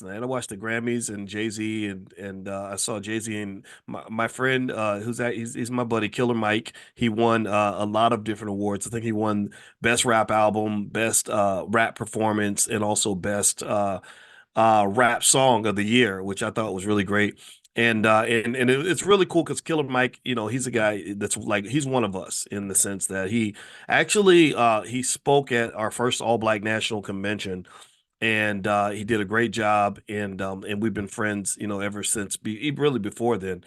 And I watched the Grammys and Jay-Z and I saw Jay-Z and my friend he's my buddy Killer Mike. He won a lot of different awards. I think he won best rap album, best rap performance, and also best rap song of the year, which I thought was really great. It's really cool because Killer Mike, he's a guy that's like he's one of us in the sense that he actually he spoke at our first all black national convention, and he did a great job, and we've been friends, ever since, really before then.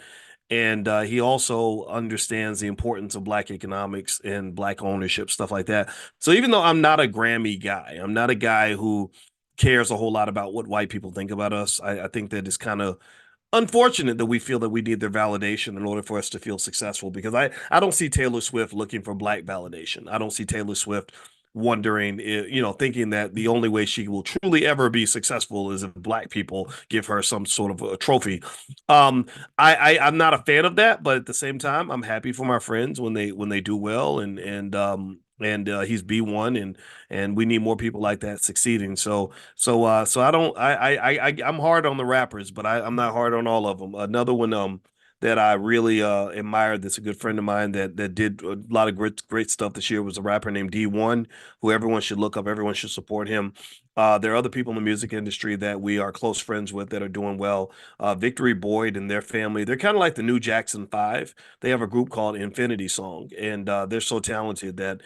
And he also understands the importance of black economics and black ownership, stuff like that. So even though I'm not a Grammy guy, I'm not a guy who cares a whole lot about what white people think about us. I think that it's kind of unfortunate that we feel that we need their validation in order for us to feel successful, because I don't see Taylor Swift looking for black validation. I don't see Taylor Swift wondering, thinking that the only way she will truly ever be successful is if black people give her some sort of a trophy. Um, I'm not a fan of that, but at the same time, I'm happy for my friends when they do well, and he's B1, and we need more people like that succeeding. So I don't I'm hard on the rappers, but I'm not hard on all of them. Another one that I really admired, that's a good friend of mine that did a lot of great stuff this year, was a rapper named D1, who everyone should look up. Everyone should support him. There are other people in the music industry that we are close friends with that are doing well. Victory Boyd and their family, they're kind of like the new Jackson 5. They have a group called Infinity Song, and they're so talented that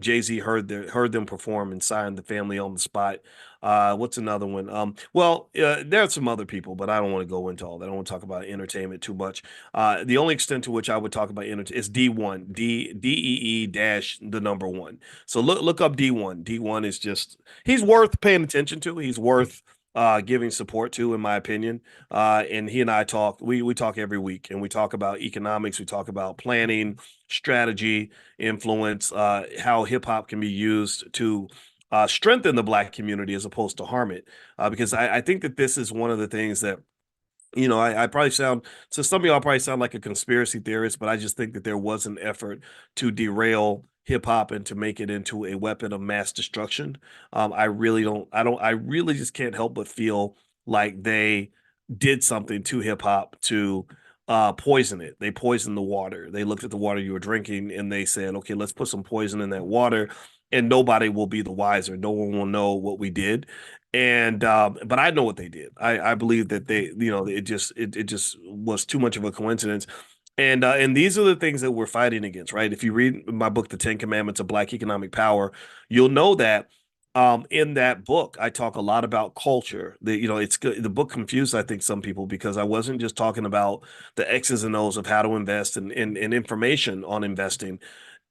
Jay-Z heard them perform and signed the family on the spot. What's another one? There are some other people, but I don't want to go into all that. I don't want to talk about entertainment too much. The only extent to which I would talk about entertainment is D1, DEE dash the number one. So look up D1. D1 is just, he's worth paying attention to. He's worth giving support to, in my opinion. And he and I talk. We talk every week, and we talk about economics. We talk about planning, strategy, influence, how hip hop can be used to strengthen the black community as opposed to harm it. Because I think that this is one of the things that, I probably sound, so some of y'all probably sound like a conspiracy theorist, but I just think that there was an effort to derail hip hop and to make it into a weapon of mass destruction. I really just can't help but feel like they did something to hip hop to poison it. They poisoned the water. They looked at the water you were drinking and they said, okay, let's put some poison in that water, and nobody will be the wiser. No one will know what we did. And but I know what they did. I believe that it just was too much of a coincidence. And these are the things that we're fighting against, right? If you read my book, The Ten Commandments of Black Economic Power, you'll know that in that book, I talk a lot about culture. It's good. The book confused, I think, some people, because I wasn't just talking about the X's and O's of how to invest and information on investing.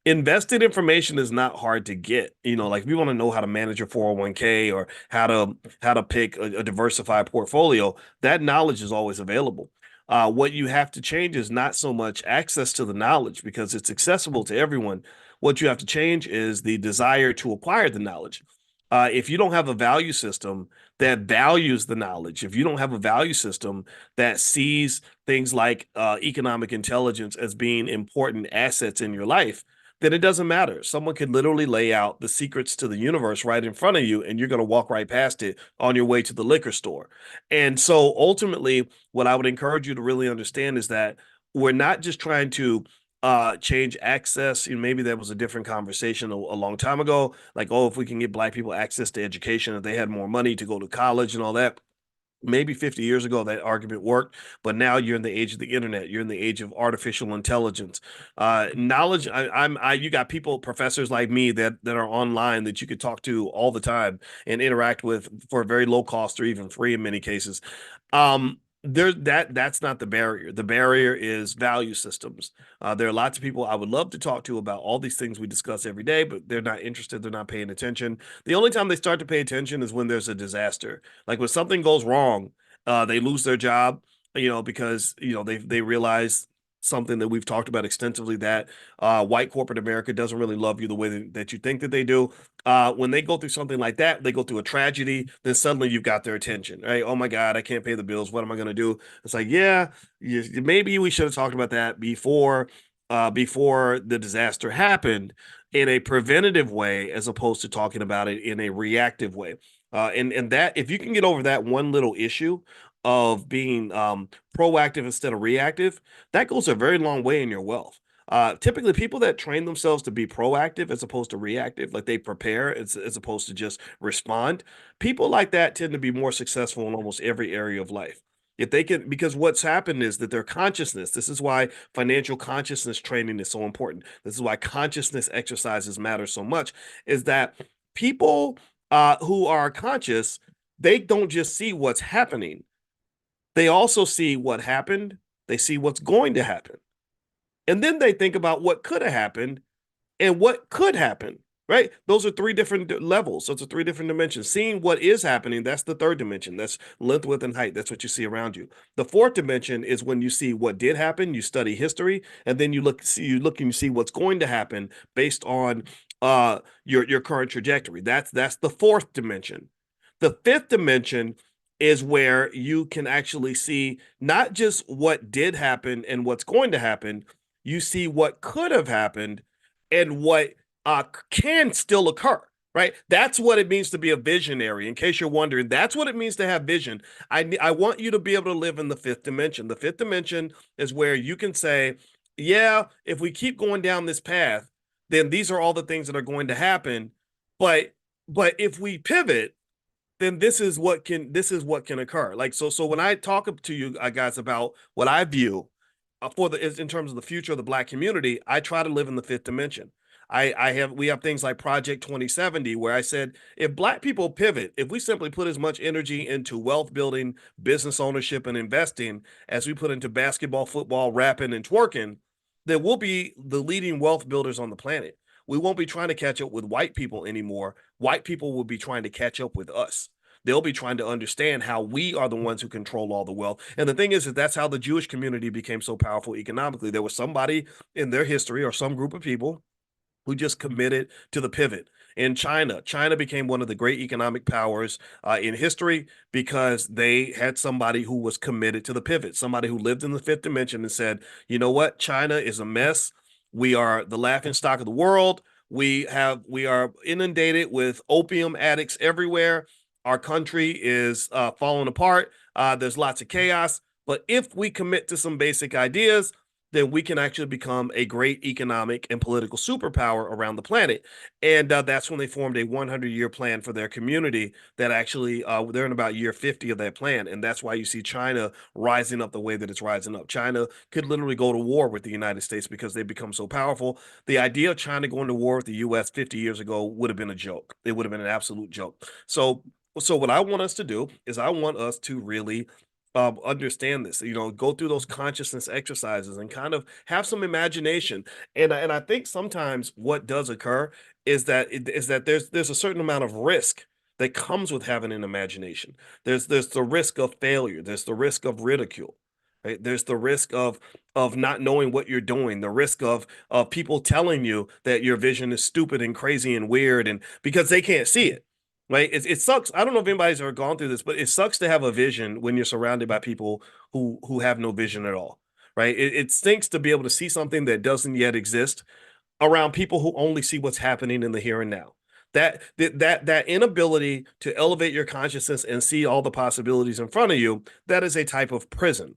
Invested information is not hard to get. Like if you want to know how to manage your 401k, or how to pick a diversified portfolio, that knowledge is always available. What you have to change is not so much access to the knowledge, because it's accessible to everyone. What you have to change is the desire to acquire the knowledge. If you don't have a value system that values the knowledge, if you don't have a value system that sees things like economic intelligence as being important assets in your life, then it doesn't matter. Someone could literally lay out the secrets to the universe right in front of you, and you're going to walk right past it on your way to the liquor store. And so ultimately, what I would encourage you to really understand is that we're not just trying to change access. Maybe that was a different conversation a long time ago. Like, oh, if we can get black people access to education, if they had more money to go to college and all that, maybe 50 years ago that argument worked, but now you're in the age of the internet. You're in the age of artificial intelligence. Knowledge, you got people, professors like me, that are online that you could talk to all the time and interact with for a very low cost, or even free in many cases. That's not the barrier. The barrier is value systems. There are lots of people I would love to talk to about all these things we discuss every day, but they're not interested. They're not paying attention. The only time they start to pay attention is when there's a disaster. Like when something goes wrong, they lose their job, because they realize something that we've talked about extensively, that white corporate America doesn't really love you the way that you think that they do. When they go through something like that, they go through a tragedy, then suddenly you've got their attention, right? Oh my God, I can't pay the bills. What am I going to do? It's like, yeah, maybe we should have talked about that before the disaster happened, in a preventative way, as opposed to talking about it in a reactive way. And that if you can get over that one little issue of being proactive instead of reactive, that goes a very long way in your wealth. Typically, people that train themselves to be proactive as opposed to reactive, like they prepare as opposed to just respond, people like that tend to be more successful in almost every area of life. If they can, because what's happened is that their consciousness, this is why financial consciousness training is so important. This is why consciousness exercises matter so much, is that people who are conscious, they don't just see what's happening, they also see what happened, they see what's going to happen. And then they think about what could have happened and what could happen, right? Those are three different levels. So it's a three different dimensions. Seeing what is happening, that's the third dimension. That's length, width, and height. That's what you see around you. The fourth dimension is when you see what did happen, you study history, and then you see what's going to happen based on your current trajectory. That's the fourth dimension. The fifth dimension is where you can actually see not just what did happen and what's going to happen, you see what could have happened and what can still occur, right? That's what it means to be a visionary. In case you're wondering, that's what it means to have vision. I want you to be able to live in the fifth dimension. The fifth dimension is where you can say, yeah, if we keep going down this path, then these are all the things that are going to happen. But if we pivot, then this is what can occur. Like so when I talk to you guys about what I view for the in terms of the future of the Black community, I try to live in the fifth dimension. We have things like Project 2070 where I said if Black people pivot, if we simply put as much energy into wealth building, business ownership, and investing as we put into basketball, football, rapping, and twerking, then we'll be the leading wealth builders on the planet. We won't be trying to catch up with white people anymore. White people will be trying to catch up with us. They'll be trying to understand how we are the ones who control all the wealth. And the thing is that that's how the Jewish community became so powerful economically. There was somebody in their history or some group of people who just committed to the pivot. In China became one of the great economic powers in history because they had somebody who was committed to the pivot, somebody who lived in the fifth dimension and said, you know what, China is a mess. We are the laughing stock of the world. We are inundated with opium addicts everywhere. Our country is falling apart. There's lots of chaos. But if we commit to some basic ideas, then we can actually become a great economic and political superpower around the planet. And that's when they formed a 100-year plan for their community that actually they're in about year 50 of that plan. And that's why you see China rising up the way that it's rising up. China could literally go to war with the United States because they've become so powerful. The idea of China going to war with the US 50 years ago would have been a joke. It would have been an absolute joke. So what I want us to do is I want us to really understand this, go through those consciousness exercises and kind of have some imagination. And I think sometimes what does occur is that there's a certain amount of risk that comes with having an imagination. There's the risk of failure. There's the risk of ridicule. Right? There's the risk of not knowing what you're doing, the risk of people telling you that your vision is stupid and crazy and weird, and because they can't see it. Right. It sucks. I don't know if anybody's ever gone through this, but it sucks to have a vision when you're surrounded by people who have no vision at all. Right. It stinks to be able to see something that doesn't yet exist around people who only see what's happening in the here and now. That inability to elevate your consciousness and see all the possibilities in front of you, that is a type of prison.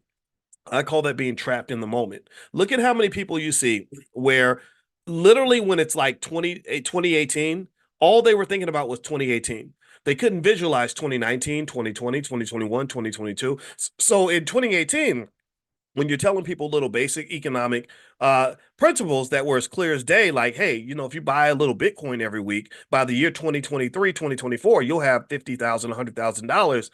I call that being trapped in the moment. Look at how many people you see where literally when it's like 2018, all they were thinking about was 2018. They couldn't visualize 2019, 2020, 2021, 2022. So in 2018, when you're telling people little basic economic principles that were as clear as day, like, hey, if you buy a little Bitcoin every week, by the year 2023, 2024, you'll have $50,000, $100,000.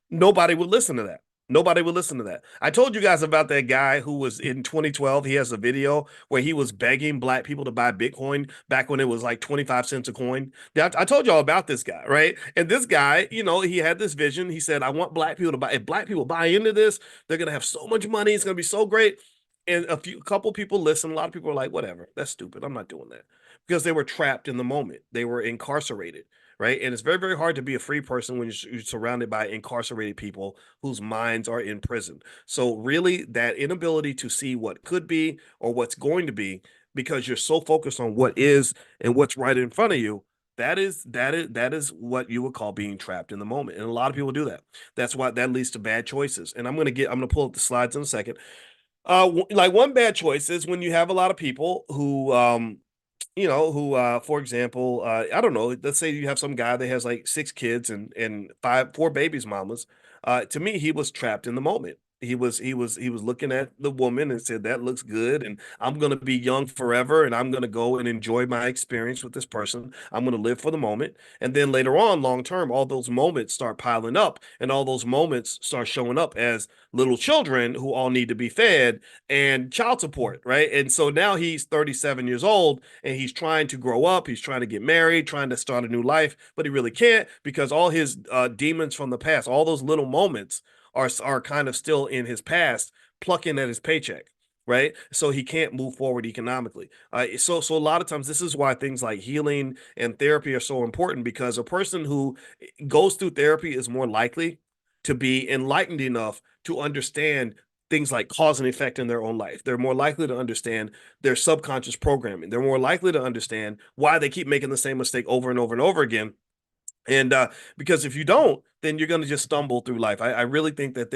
Nobody would listen to that. Nobody would listen to that. I told you guys about that guy who was in 2012. He has a video where he was begging Black people to buy Bitcoin back when it was like 25 cents a coin. I told y'all about this guy, right? And this guy, he had this vision. He said, I want Black people to buy. If Black people buy into this, they're going to have so much money. It's going to be so great. And couple people listen. A lot of people are like, whatever, that's stupid. I'm not doing that, because they were trapped in the moment. They were incarcerated, right? And it's very, very hard to be a free person when you're surrounded by incarcerated people whose minds are in prison. So really, that inability to see what could be or what's going to be, because you're so focused on what is and what's right in front of you, That is what you would call being trapped in the moment, and a lot of people do that. That's why that leads to bad choices. And I'm gonna pull up the slides in a second. Like one bad choice is when you have a lot of people who for example, I don't know, let's say you have some guy that has like six kids and four babies mamas. To me, he was trapped in the moment. He was looking at the woman and said, that looks good, and I'm gonna be young forever, and I'm gonna go and enjoy my experience with this person. I'm gonna live for the moment. And then later on, long term, all those moments start piling up, and all those moments start showing up as little children who all need to be fed and child support, right? And so now he's 37 years old and he's trying to grow up. He's trying to get married, trying to start a new life, but he really can't because all his demons from the past, all those little moments are kind of still in his past, plucking at his paycheck. Right, so he can't move forward economically. So a lot of times, this is why things like healing and therapy are so important because a person who goes through therapy is more likely to be enlightened enough to understand things like cause and effect in their own life. They're more likely to understand their subconscious programming. They're more likely to understand why they keep making the same mistake over and over and over again. And because if you don't, then you're going to just stumble through life. I really think that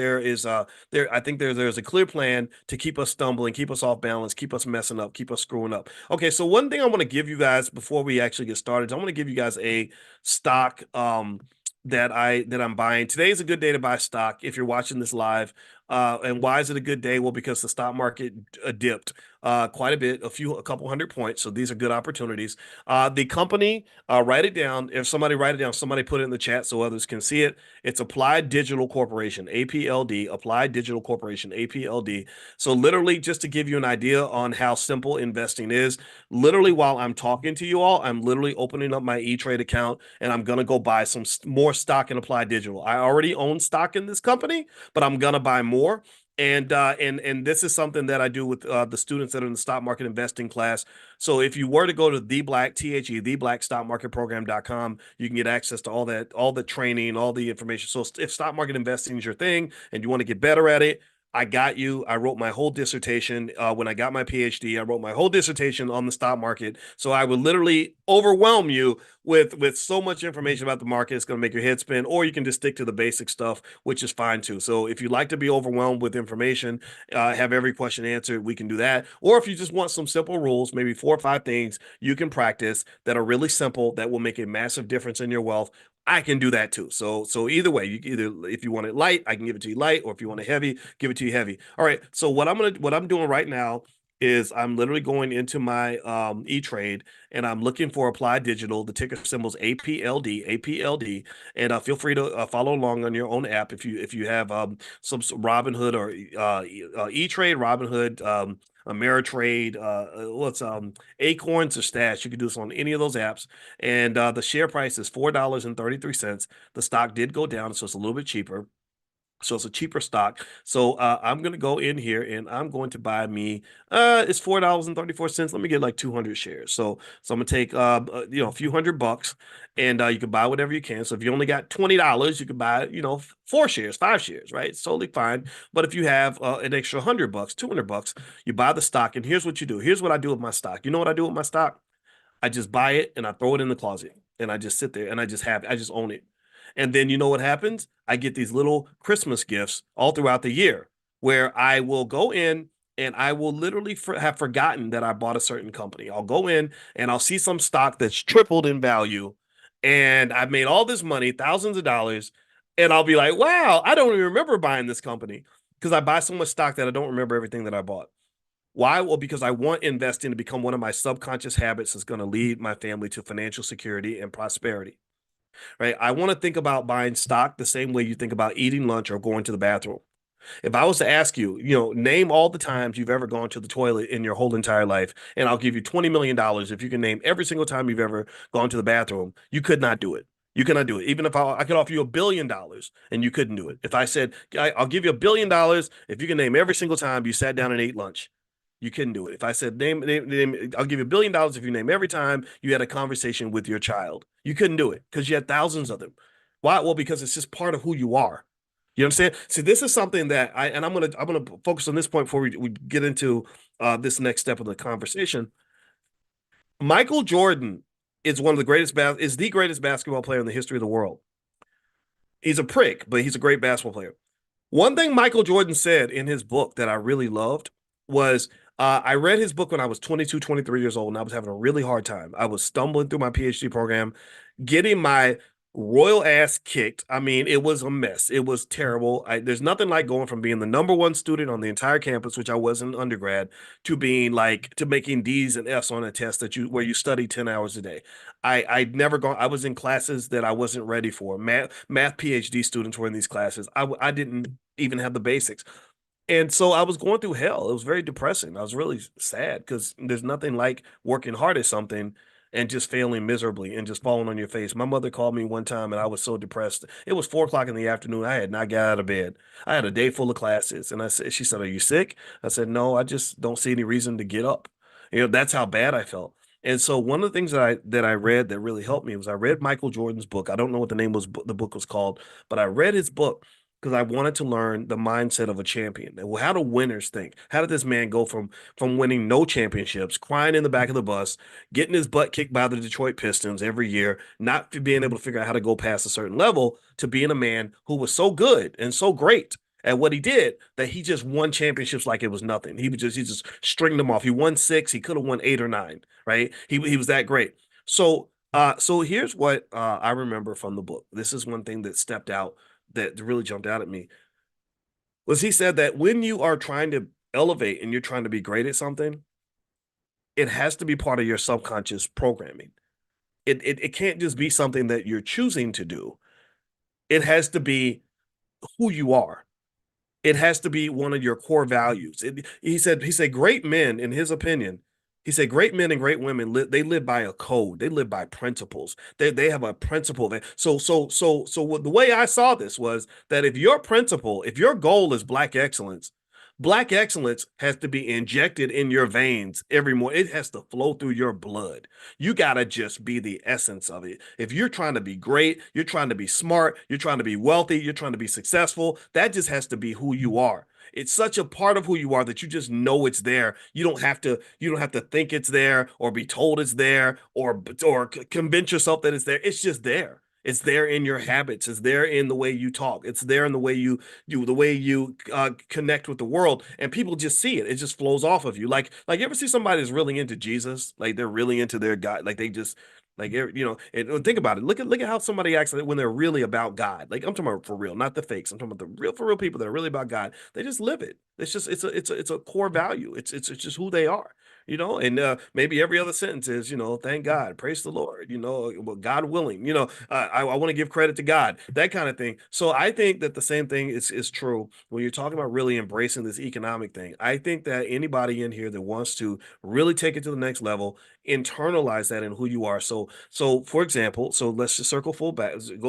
I think there's a clear plan to keep us stumbling, keep us off balance, keep us messing up, keep us screwing up. Okay, so one thing I want to give you guys before we actually get started, I want to give you guys a stock that I'm buying. Today is a good day to buy stock if you're watching this live. And why is it a good day? Well, because the stock market dipped quite a bit, a couple hundred points. So these are good opportunities. The company, write it down. If somebody write it down, somebody put it in the chat so others can see it. It's Applied Digital Corporation, APLD, Applied Digital Corporation, APLD. So literally, just to give you an idea on how simple investing is, literally while I'm talking to you all, I'm literally opening up my E-Trade account and I'm gonna go buy some more stock in Applied Digital. I already own stock in this company, but I'm gonna buy more. And this is something that I do with the students that are in the stock market investing class. So if you were to go to theblackstockmarketprogram.com, you can get access to all the training, all the information. So if stock market investing is your thing and you want to get better at it, I got you. I wrote my whole dissertation. When I got my PhD, I wrote my whole dissertation on the stock market. So I would literally overwhelm you with so much information about the market. It's going to make your head spin, or you can just stick to the basic stuff, which is fine too. So if you like to be overwhelmed with information, have every question answered, we can do that. Or if you just want some simple rules, maybe 4 or 5 things you can practice that are really simple that will make a massive difference in your wealth, I can do that too. So either way, you either if you want it light, I can give it to you light, or if you want it heavy, give it to you heavy. All right. So what I'm doing right now is I'm literally going into my E-Trade and I'm looking for Applied Digital. The ticker symbol is APLD, APLD, and feel free to follow along on your own app if you have some Robinhood or E-Trade, Robinhood, Ameritrade, what's Acorns or Stash. You can do this on any of those apps, and the share price is $4.33. The stock did go down, so it's a little bit cheaper. So it's a cheaper stock. So I'm gonna go in here and I'm going to buy me it's $4.34. Let me get like 200 shares. So I'm gonna take a few $100 and you can buy whatever you can. So if you only got $20, you can buy, 4 shares, 5 shares, right? It's totally fine. But if you have an extra $100, $200, you buy the stock, and here's what you do. Here's what I do with my stock. You know what I do with my stock? I just buy it and I throw it in the closet and I just sit there and I just own it. And then you know what happens? I get these little Christmas gifts all throughout the year where I will go in and I will literally have forgotten that I bought a certain company. I'll go in and I'll see some stock that's tripled in value and I've made all this money, thousands of dollars, and I'll be like, wow, I don't even remember buying this company because I buy so much stock that I don't remember everything that I bought. Why? Well, because I want investing to become one of my subconscious habits that's going to lead my family to financial security and prosperity, right? I want to think about buying stock the same way you think about eating lunch or going to the bathroom. If I was to ask you, name all the times you've ever gone to the toilet in your whole entire life, and I'll give you $20 million if you can name every single time you've ever gone to the bathroom, you could not do it. You cannot do it. Even if I could offer you $1 billion and you couldn't do it. If I said, I'll give you $1 billion if you can name every single time you sat down and ate lunch, you couldn't do it. If I said name, I'll give you $1 billion if you name every time you had a conversation with your child. You couldn't do it because you had thousands of them. Why? Well, because it's just part of who you are. You know what I'm saying? See, this is something that I'm gonna focus on this point before we get into this next step of the conversation. Michael Jordan is one of the is the greatest basketball player in the history of the world. He's a prick, but he's a great basketball player. One thing Michael Jordan said in his book that I really loved was I read his book when I was 22, 23 years old, and I was having a really hard time. I was stumbling through my PhD program, getting my royal ass kicked. I mean, it was a mess. It was terrible. There's nothing like going from being the number one student on the entire campus, which I was in undergrad, to being like to making D's and F's on a test that you where you study 10 hours a day. I'd never gone. I was in classes that I wasn't ready for. Math PhD students were in these classes. I didn't even have the basics. And so I was going through hell. It was very depressing. I was really sad because there's nothing like working hard at something and just failing miserably and just falling on your face. My mother called me one time and I was so depressed. It was 4 o'clock in the afternoon. I had not got out of bed. I had a day full of classes. And she said, "Are you sick?" I said, "No, I just don't see any reason to get up." That's how bad I felt. And so one of the things that I read that really helped me was I read Michael Jordan's book. I don't know what the name was, the book was called, but I read his book because I wanted to learn the mindset of a champion. Well, how do winners think? How did this man go from winning no championships, crying in the back of the bus, getting his butt kicked by the Detroit Pistons every year, not being able to figure out how to go past a certain level, to being a man who was so good and so great at what he did that he just won championships like it was nothing. He just stringed them off. He won six. He could have won eight or nine. Right? He was that great. So here's what I remember from the book. This is one thing that stepped out that really jumped out at me was he said that when you are trying to elevate and you're trying to be great at something, it has to be part of your subconscious programming. It can't just be something that you're choosing to do. It has to be who you are. It has to be one of your core values. He said great men, in his opinion, he said great men and great women they live by a code. They live by principles. They have a principle. So the way I saw this was that if your goal is black excellence has to be injected in your veins every morning. It has to flow through your blood. You got to just be the essence of it. If you're trying to be great, you're trying to be smart, you're trying to be wealthy, you're trying to be successful, that just has to be who you are. It's such a part of who you are that you just know it's there. You don't have to think it's there or be told it's there or convince yourself that it's there. It's just there. It's there in your habits. It's there in the way you talk. It's there in the way you connect with the world, and people just see it. It just flows off of you. Like you ever see somebody that's really into Jesus, like they're really into their God, like they just and think about it. Look at how somebody acts when they're really about God. Like I'm talking about for real, not the fakes. I'm talking about the real for real people that are really about God. They just live it. It's a core value. It's just who they are. And maybe every other sentence is, thank God, praise the Lord, well, God willing, I want to give credit to God, that kind of thing. So I think that the same thing is true when you're talking about really embracing this economic thing. I think that anybody in here that wants to really take it to the next level, internalize that in who you are. So for example, so let's just go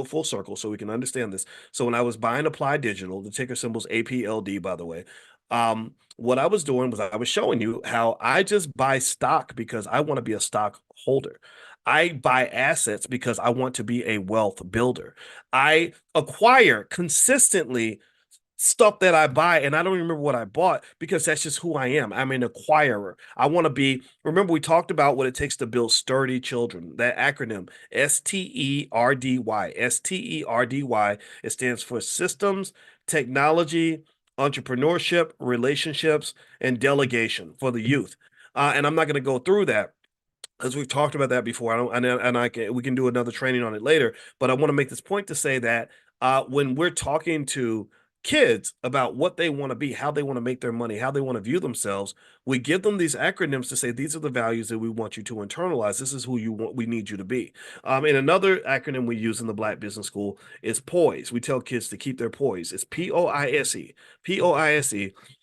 full circle so we can understand this. So when I was buying Applied Digital, the ticker symbol's APLD, by the way. What I was doing was I was showing you how I just buy stock because I want to be a stock holder. I buy assets because I want to be a wealth builder. I acquire consistently stuff that I buy, and I don't remember what I bought because that's just who I am. I'm an acquirer. I want to be. Remember, we talked about what it takes to build sturdy children. That acronym STERDY. STERDY. It stands for systems, technology, entrepreneurship, relationships, and delegation for the youth. And I'm not going to go through that as we've talked about that before. I don't, and I can we can do another training on it later. But I want to make this point to say that when we're talking to kids about what they want to be, how they want to make their money, how they want to view themselves, we give them these acronyms to say these are the values that we want you to internalize. This is who you want. We need you to be. And another acronym we use in the Black Business School is POISE. We tell kids to keep their poise. It's POISE,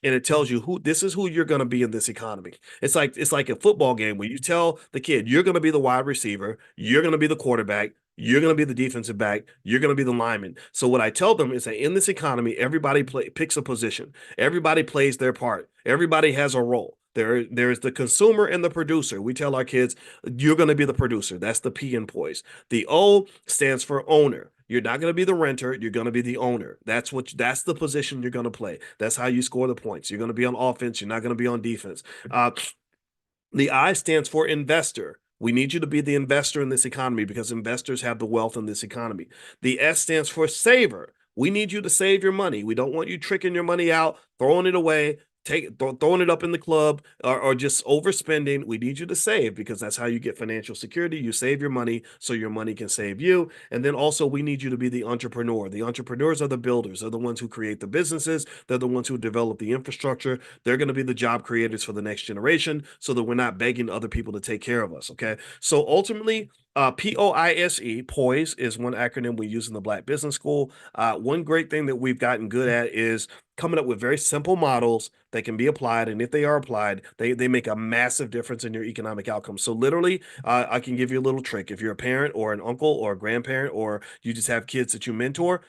and it tells you who this is who you're going to be in this economy. It's like a football game where you tell the kid you're going to be the wide receiver, you're going to be the quarterback, you're going to be the defensive back, you're going to be the lineman. So what I tell them is that in this economy, everybody picks a position, everybody plays their part, everybody has a role. There's the consumer and the producer. We tell our kids, you're going to be the producer. That's the P in poise. The O stands for owner. You're not going to be the renter. You're going to be the owner. That's the position you're going to play. That's how you score the points. You're going to be on offense. You're not going to be on defense. The I stands for investor. We need you to be the investor in this economy because investors have the wealth in this economy. The S stands for saver. We need you to save your money. We don't want you tricking your money out, throwing it away, throwing it up in the club, or just overspending. We need you to save because that's how you get financial security. You save your money so your money can save you. And then also, we need you to be the entrepreneur. The entrepreneurs are the builders. They're the ones who create the businesses. They're the ones who develop the infrastructure. They're going to be the job creators for the next generation so that we're not begging other people to take care of us. Okay. So ultimately, POISE, POISE is one acronym we use in the Black Business School. One great thing that we've gotten good at is coming up with very simple models that can be applied. And if they are applied, they make a massive difference in your economic outcome. So literally, I can give you a little trick. If you're a parent or an uncle or a grandparent, or you just have kids that you mentor,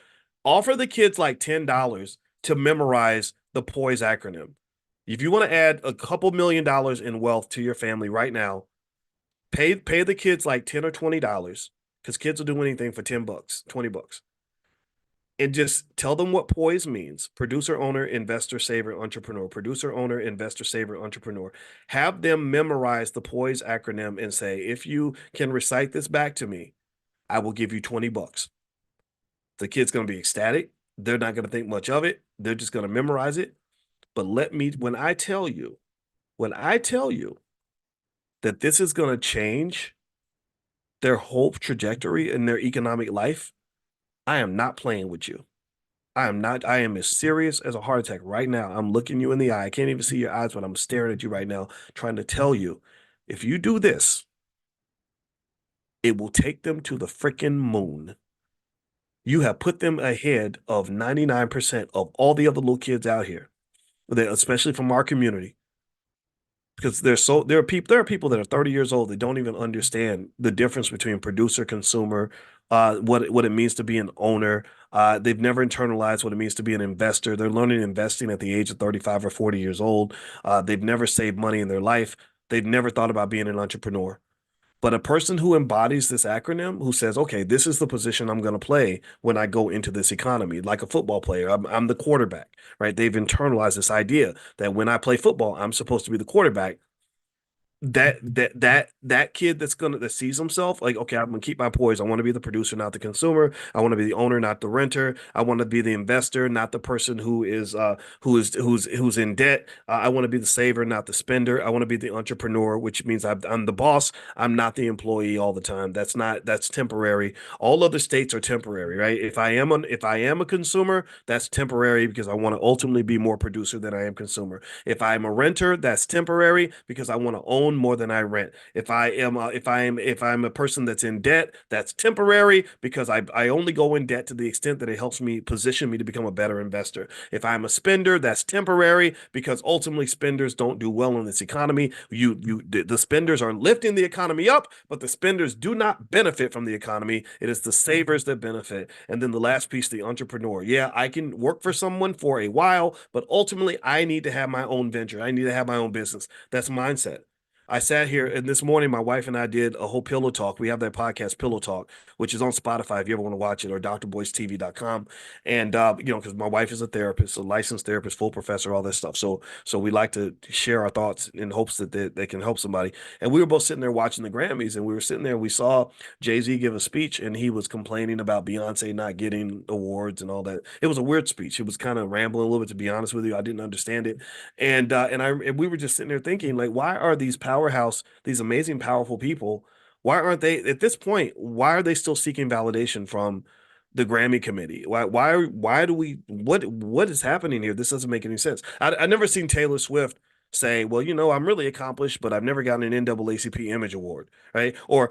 offer the kids like $10 to memorize the POISE acronym. If you want to add a couple $1 million in wealth to your family right now, pay the kids like 10 or $20 because kids will do anything for $10, $20, and just tell them what poise means: producer, owner, investor, saver, entrepreneur. Producer, owner, investor, saver, entrepreneur. Have them memorize the poise acronym and say, if you can recite this back to me, I will give you $20. The kid's going to be ecstatic. They're not going to think much of it. They're just going to memorize it. But when I tell you that this is going to change their whole trajectory in their economic life, I am not playing with you. I am not. I am as serious as a heart attack right now. I'm looking you in the eye. I can't even see your eyes, but I'm staring at you right now, trying to tell you, if you do this, it will take them to the freaking moon. You have put them ahead of 99% of all the other little kids out here, especially from our community. Because there are people that are 30 years old that don't even understand the difference between producer, consumer, what it means to be an owner. They've never internalized what it means to be an investor. They're learning investing at the age of 35 or 40 years old. They've never saved money in their life. They've never thought about being an entrepreneur. But a person who embodies this acronym, who says, okay, this is the position I'm going to play when I go into this economy, like a football player, I'm the quarterback, right? They've internalized this idea that when I play football, I'm supposed to be the quarterback. That kid that sees himself like, okay, I'm gonna keep my poise. I want to be the producer, not the consumer. I want to be the owner, not the renter. I want to be the investor, not the person who's in debt. I want to be the saver, not the spender. I want to be the entrepreneur, which means I'm the boss. I'm not the employee all the time. That's temporary. All other states are temporary, right? If I am a consumer, that's temporary because I want to ultimately be more producer than I am consumer. If I'm a renter, that's temporary because I want to own more than I rent. If I'm a person that's in debt, that's temporary because I only go in debt to the extent that it helps me position me to become a better investor. If I'm a spender, that's temporary because ultimately spenders don't do well in this economy. The spenders are lifting the economy up, but the spenders do not benefit from the economy. It is the savers that benefit. And then the last piece, the entrepreneur. Yeah, I can work for someone for a while, but ultimately I need to have my own venture. I need to have my own business. That's mindset. I sat here and this morning, my wife and I did a whole pillow talk. We have that podcast, Pillow Talk, which is on Spotify if you ever want to watch it, or drboycetv.com. And, because my wife is a therapist, a licensed therapist, full professor, all that stuff. So we like to share our thoughts in hopes that they can help somebody. And we were both sitting there watching the Grammys, and we were sitting there and we saw Jay-Z give a speech, and he was complaining about Beyonce not getting awards and all that. It was a weird speech. It was kind of rambling a little bit, to be honest with you. I didn't understand it. And we were just sitting there thinking, like, why are these amazing, powerful people, why aren't they at this point? Why are they still seeking validation from the Grammy committee? Why do we what is happening here? This doesn't make any sense. I never seen Taylor Swift say, well, I'm really accomplished, but I've never gotten an NAACP Image Award, right? Or,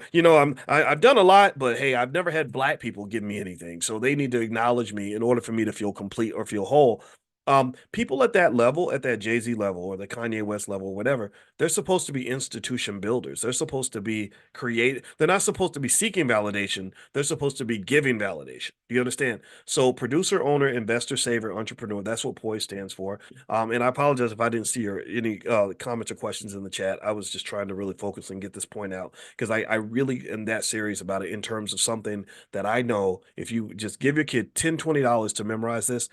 I've done a lot, but hey, I've never had black people give me anything, so they need to acknowledge me in order for me to feel complete or feel whole. People at that level, at that Jay-Z level or the Kanye West level or whatever, they're supposed to be institution builders. They're supposed to be create. They're not supposed to be seeking validation. They're supposed to be giving validation. You understand? So producer, owner, investor, saver, entrepreneur. That's what POISE stands for. And I apologize if I didn't see any comments or questions in the chat. I was just trying to really focus and get this point out because I really am that serious about it in terms of something that I know if you just give your kid $10, $20 to memorize this,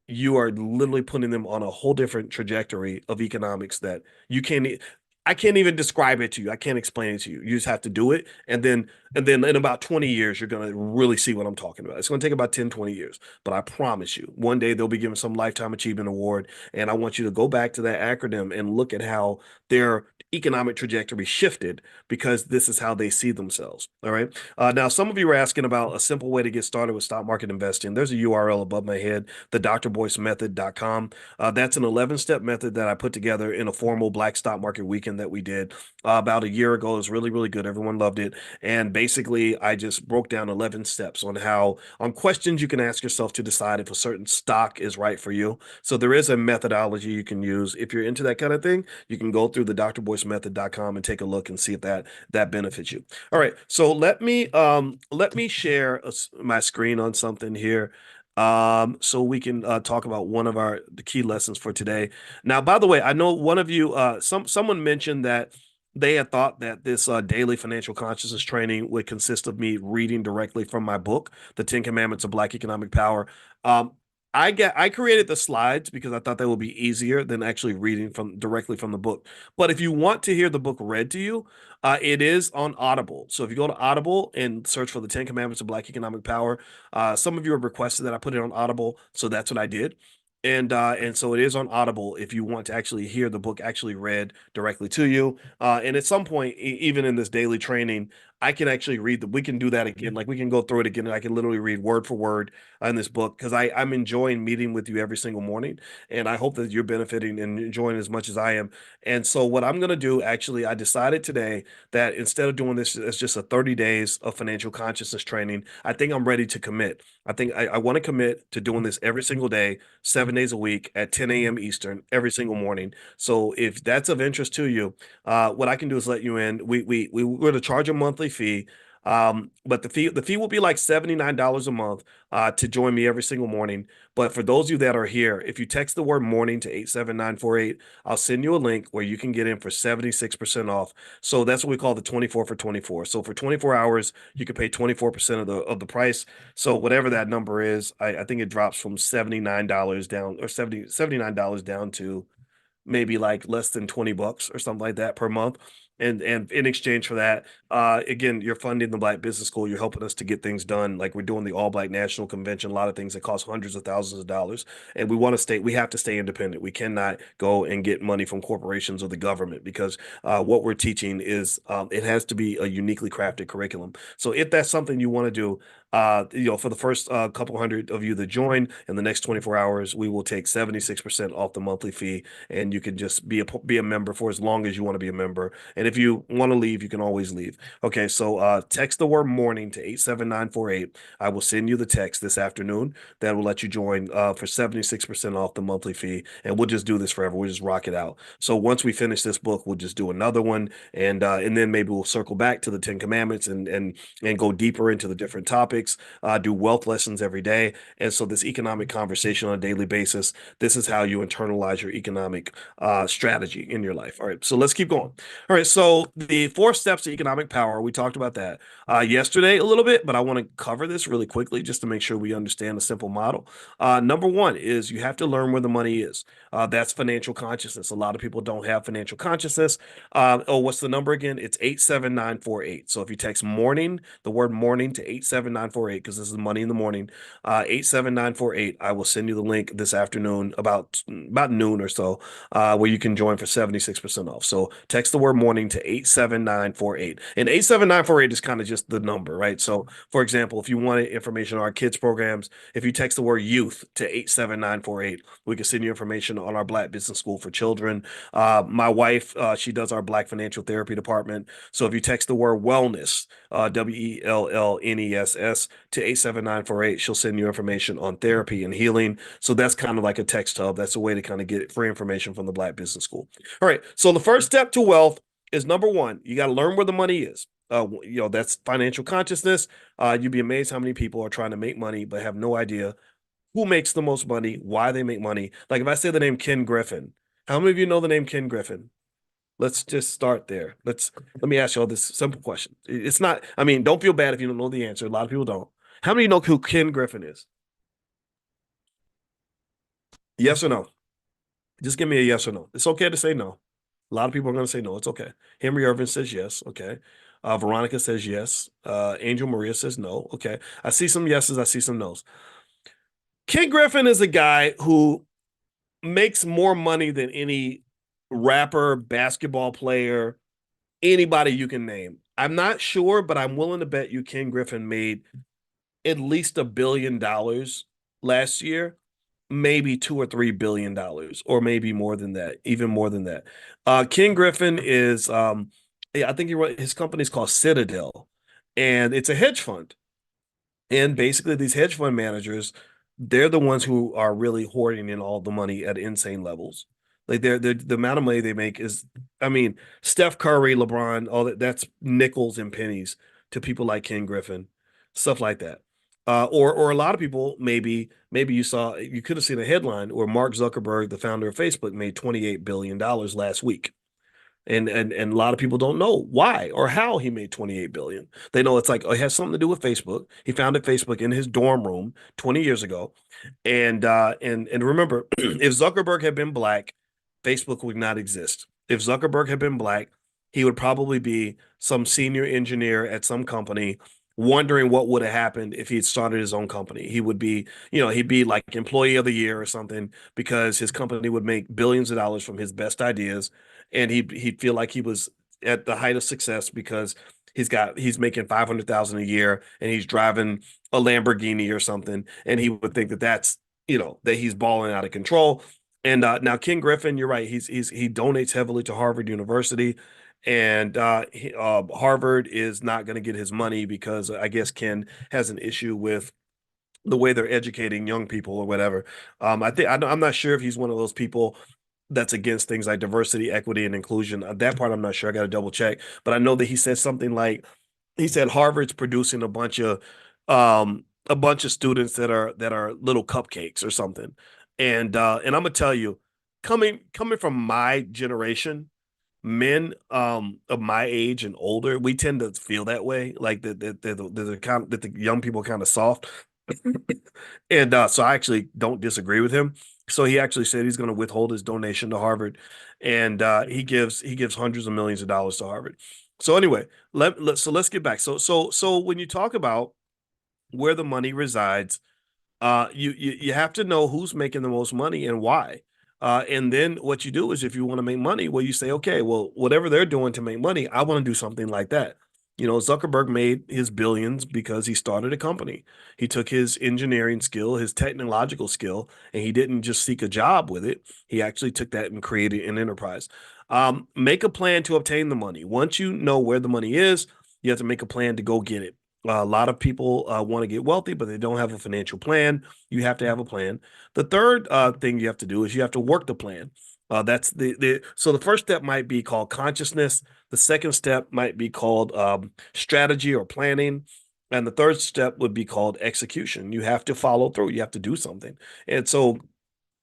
you are literally putting them on a whole different trajectory of economics that you can't. I can't even describe it to you. I can't explain it to you. You just have to do it. And then in about 20 years, you're going to really see what I'm talking about. It's going to take about 10, 20 years. But I promise you, one day they'll be given some lifetime achievement award. And I want you to go back to that acronym and look at how their economic trajectory shifted because this is how they see themselves. All right. Now, some of you are asking about a simple way to get started with stock market investing. There's a URL above my head, the drboycemethod.com. That's an 11-step method that I put together in a formal Black Stock Market weekend that we did about a year ago. It was really, really good. Everyone loved it. And basically, I just broke down 11 steps on questions you can ask yourself to decide if a certain stock is right for you. So there is a methodology you can use. If you're into that kind of thing, you can go through the drboycemethod.com and take a look and see if that benefits you. All right. So let me share my screen on something here so we can talk about one of the key lessons for today. Now, by the way, I know one of you, someone mentioned that they had thought that this daily financial consciousness training would consist of me reading directly from my book, The 10 Commandments of Black Economic Power. Um, I created the slides because I thought that would be easier than actually reading from directly from the book. But if you want to hear the book read to you, it is on Audible. So if you go to Audible and search for the 10 Commandments of Black Economic Power, some of you have requested that I put it on Audible, so that's what I did. And so it is on Audible if you want to actually hear the book actually read directly to you. And at some point, even in this daily training, I can actually we can do that again. Like we can go through it again and I can literally read word for word in this book because I'm enjoying meeting with you every single morning. And I hope that you're benefiting and enjoying as much as I am. And so what I'm going to do, actually, I decided today that instead of doing this as just a 30 days of financial consciousness training, I think I'm ready to commit. I think I want to commit to doing this every single day, 7 days a week at 10 a.m. Eastern, every single morning. So if that's of interest to you, what I can do is let you in. We're going to charge a monthly fee. But the fee will be like $79 a month to join me every single morning. But for those of you that are here, if you text the word morning to 87948, I'll send you a link where you can get in for 76% off. So that's what we call the 24 for 24. So for 24 hours, you can pay 24% of the price. So whatever that number is, I think it drops from $79 down or $79 down to maybe like less than 20 bucks or something like that per month. And in exchange for that, again, you're funding the Black Business School. You're helping us to get things done. Like we're doing the All Black National Convention, a lot of things that cost hundreds of thousands of dollars. And we have to stay independent. We cannot go and get money from corporations or the government because what we're teaching is it has to be a uniquely crafted curriculum. So if that's something you want to do, for the first couple hundred of you that join in the next 24 hours, we will take 76% off the monthly fee, and you can just be a member for as long as you want to be a member. And if you want to leave, you can always leave. Okay, so text the word morning to 87948. I will send you the text this afternoon that will let you join for 76% off the monthly fee, and we'll just do this forever. We'll just rock it out. So once we finish this book, we'll just do another one, and then maybe we'll circle back to the 10 Commandments and go deeper into the different topics. Do wealth lessons every day, and so this economic conversation on a daily basis. This is how you internalize your economic strategy in your life. All right, so let's keep going. All right, so the 4 steps to economic power, we talked about that yesterday a little bit, but I want to cover this really quickly just to make sure we understand a simple model. Number one is you have to learn where the money is. That's financial consciousness. A lot of people don't have financial consciousness. What's the number again? It's 87948. So if you text morning, the word morning to 87948, because this is money in the morning, 87948, I will send you the link this afternoon about noon or so, where you can join for 76% off. So text the word morning to 87948. And 87948 is kind of just the number, right? So for example, if you wanted information on our kids programs, if you text the word youth to 87948, we can send you information on our Black Business School for Children. My wife, she does our Black Financial Therapy department. So if you text the word wellness, WELLNESS to 87948, she'll send you information on therapy and healing. So that's kind of like a text hub. That's a way to kind of get free information from the Black Business School. All right. So the first step to wealth is number one, you got to learn where the money is. That's financial consciousness. You'd be amazed how many people are trying to make money but have no idea who makes the most money, why they make money. Like if I say the name Ken Griffin, how many of you know the name Ken Griffin? Let's just start there. Let me ask you all this simple question. It's not, I mean, don't feel bad if you don't know the answer. A lot of people don't. How many know who Ken Griffin is? Yes or no? Just give me a yes or no. It's okay to say no. A lot of people are going to say no. It's okay. Henry Irvin says yes. Okay. Veronica says yes. Angel Maria says no. Okay. I see some yeses. I see some nos. Ken Griffin is a guy who makes more money than any rapper, basketball player, anybody you can name. I'm not sure, but I'm willing to bet you Ken Griffin made at least $1 billion last year, maybe $2 or $3 billion, or maybe more than that, even more than that. Ken Griffin is, yeah, I think his company is called Citadel, and it's a hedge fund. And basically, these hedge fund managers, they're the ones who are really hoarding in all the money at insane levels. Like the amount of money they make is, I mean, Steph Curry, LeBron, all that's nickels and pennies to people like Ken Griffin, stuff like that. Or a lot of people, maybe you could have seen a headline where Mark Zuckerberg, the founder of Facebook, made $28 billion last week. And a lot of people don't know why or how he made 28 billion. They know it's like, oh, it has something to do with Facebook. He founded Facebook in his dorm room 20 years ago. And remember, if Zuckerberg had been black, Facebook would not exist. If Zuckerberg had been black, he would probably be some senior engineer at some company wondering what would have happened if he had started his own company. He would be, he'd be like employee of the year or something because his company would make billions of dollars from his best ideas, and he'd feel like he was at the height of success because he's making 500,000 a year and he's driving a Lamborghini or something, and he would think that that's that he's balling out of control. And now Ken Griffin, you're right. He donates heavily to Harvard University, and Harvard is not going to get his money because I guess Ken has an issue with the way they're educating young people or whatever. I'm not sure if he's one of those people that's against things like diversity, equity, and inclusion. That part I'm not sure. I got to double check, but I know that he said something like he said Harvard's producing a bunch of students that are little cupcakes or something. And I'm gonna tell you, coming from my generation, men of my age and older, we tend to feel that way, like that the young people are kind of soft. And so I actually don't disagree with him. So he actually said he's going to withhold his donation to Harvard, and he gives hundreds of millions of dollars to Harvard. So anyway, let's get back. So when you talk about where the money resides, you have to know who's making the most money and why. And then what you do is if you want to make money, well, you say, okay, well, whatever they're doing to make money, I want to do something like that. Zuckerberg made his billions because he started a company. He took his engineering skill, his technological skill, and he didn't just seek a job with it. He actually took that and created an enterprise. Make a plan to obtain the money. Once you know where the money is, you have to make a plan to go get it. A lot of people want to get wealthy, but they don't have a financial plan. You have to have a plan. The third thing you have to do is you have to work the plan. That's so the first step might be called consciousness. The second step might be called strategy or planning. And the third step would be called execution. You have to follow through. You have to do something. And so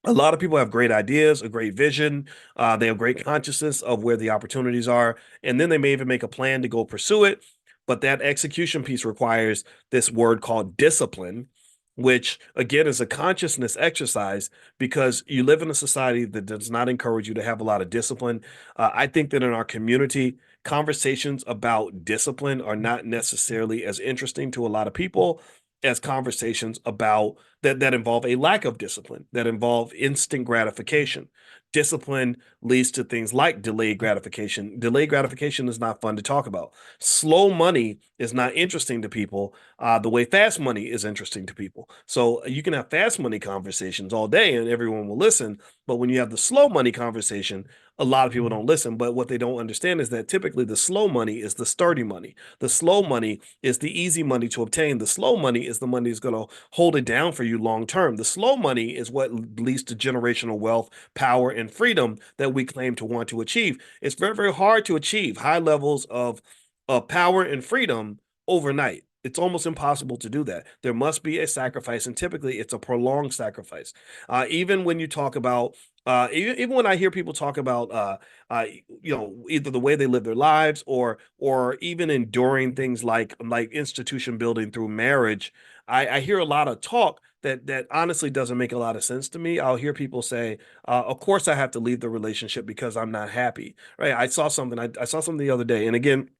a lot of people have great ideas, a great vision. They have great consciousness of where the opportunities are, and then they may even make a plan to go pursue it. But that execution piece requires this word called discipline, which again is a consciousness exercise because you live in a society that does not encourage you to have a lot of discipline. I think that in our community, conversations about discipline are not necessarily as interesting to a lot of people as conversations about that involve a lack of discipline, that involve instant gratification. Discipline leads to things like delayed gratification. Delayed gratification is not fun to talk about. Slow money is not interesting to people the way fast money is interesting to people. So you can have fast money conversations all day and everyone will listen. But when you have the slow money conversation, a lot of people don't listen. But what they don't understand is that typically the slow money is the sturdy money. The slow money is the easy money to obtain. The slow money is the money that's going to hold it down for you long term. The slow money is what leads to generational wealth, power, and freedom that we claim to want to achieve. It's very, very hard to achieve high levels of power and freedom overnight. It's almost impossible to do that. There must be a sacrifice, and typically it's a prolonged sacrifice. Even when you talk about, even when I hear people talk about, either the way they live their lives or even enduring things like institution building through marriage, I hear a lot of talk that honestly doesn't make a lot of sense to me. I'll hear people say, "Of course, I have to leave the relationship because I'm not happy." Right? I saw something the other day, and again,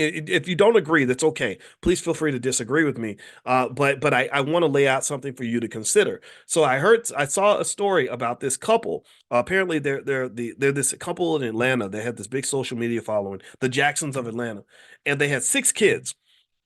if you don't agree, that's okay. Please feel free to disagree with me. But I want to lay out something for you to consider. So I saw a story about this couple. Apparently, they're this couple in Atlanta. They had this big social media following, the Jacksons of Atlanta, and they had six kids.